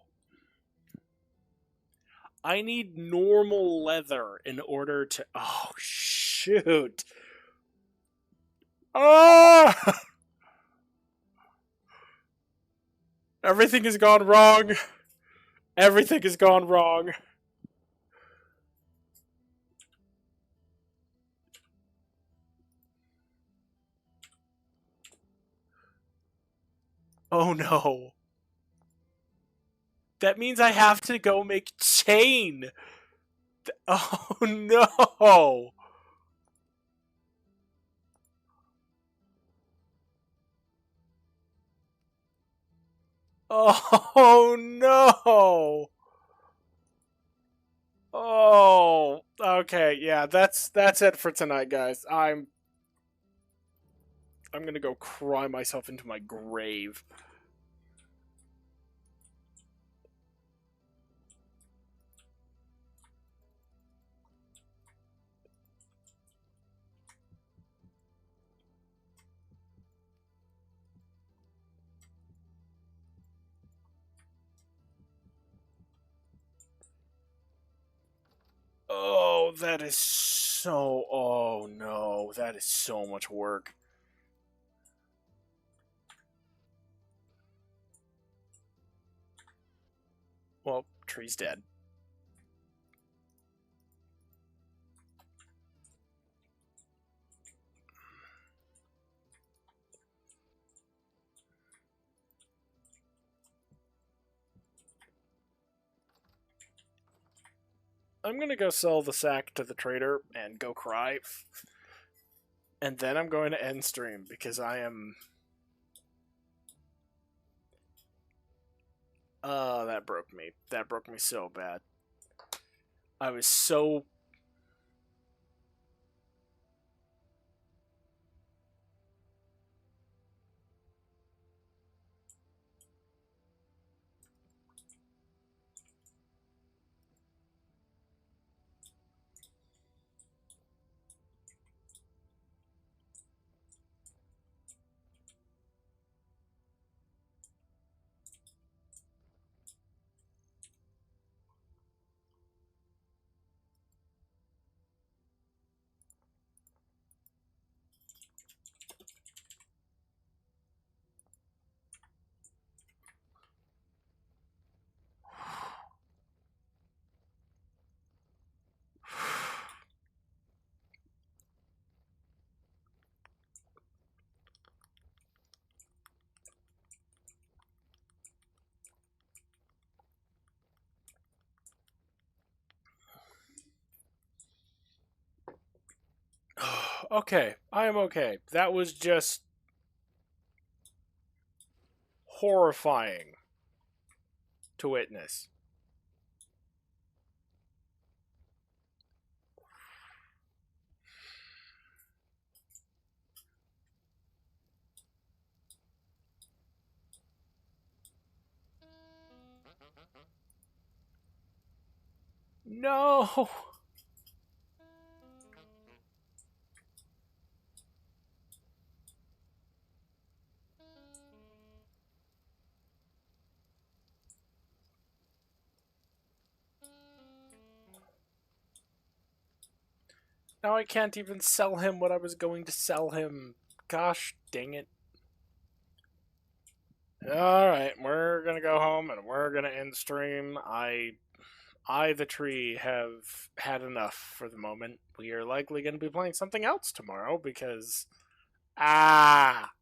I need normal leather in order to. Oh, shoot. Oh! Everything has gone wrong. Everything has gone wrong. Oh no. That means I have to go make chain. Oh no. Oh no. Oh, okay. Yeah, that's it for tonight, guys. I'm gonna go cry myself into my grave. Oh, that is so. Oh no, that is so much work. Well, tree's dead. I'm gonna go sell the sack to the trader and go cry. And then I'm going to end stream because I am. That broke me. That broke me so bad. I was so. Okay, I am okay. That was just horrifying to witness. No! Now I can't even sell him what I was going to sell him. Gosh dang it. Alright, we're gonna go home and we're gonna end stream. The tree, have had enough for the moment. We are likely gonna be playing something else tomorrow because. Ah!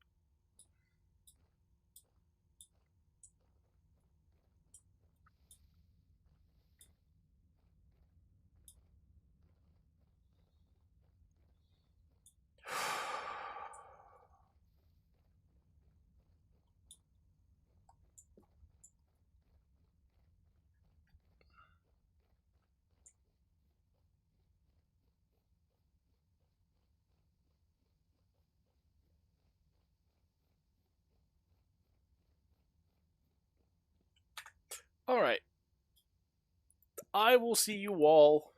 Alright. I will see you all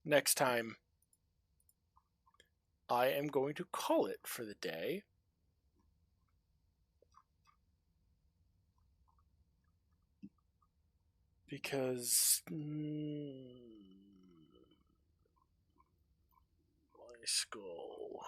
next time. I am going to call it for the day. Because. My skull.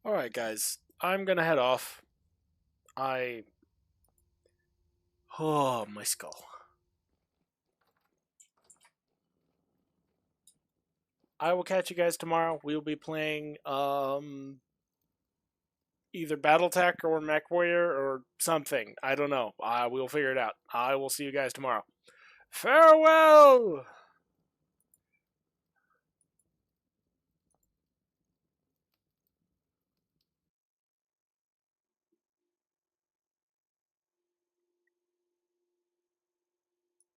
Alright, guys. I'm gonna head off. I Oh, my skull. I will catch you guys tomorrow. We will be playing either BattleTech or MechWarrior or something. I don't know. We'll figure it out. I will see you guys tomorrow. Farewell!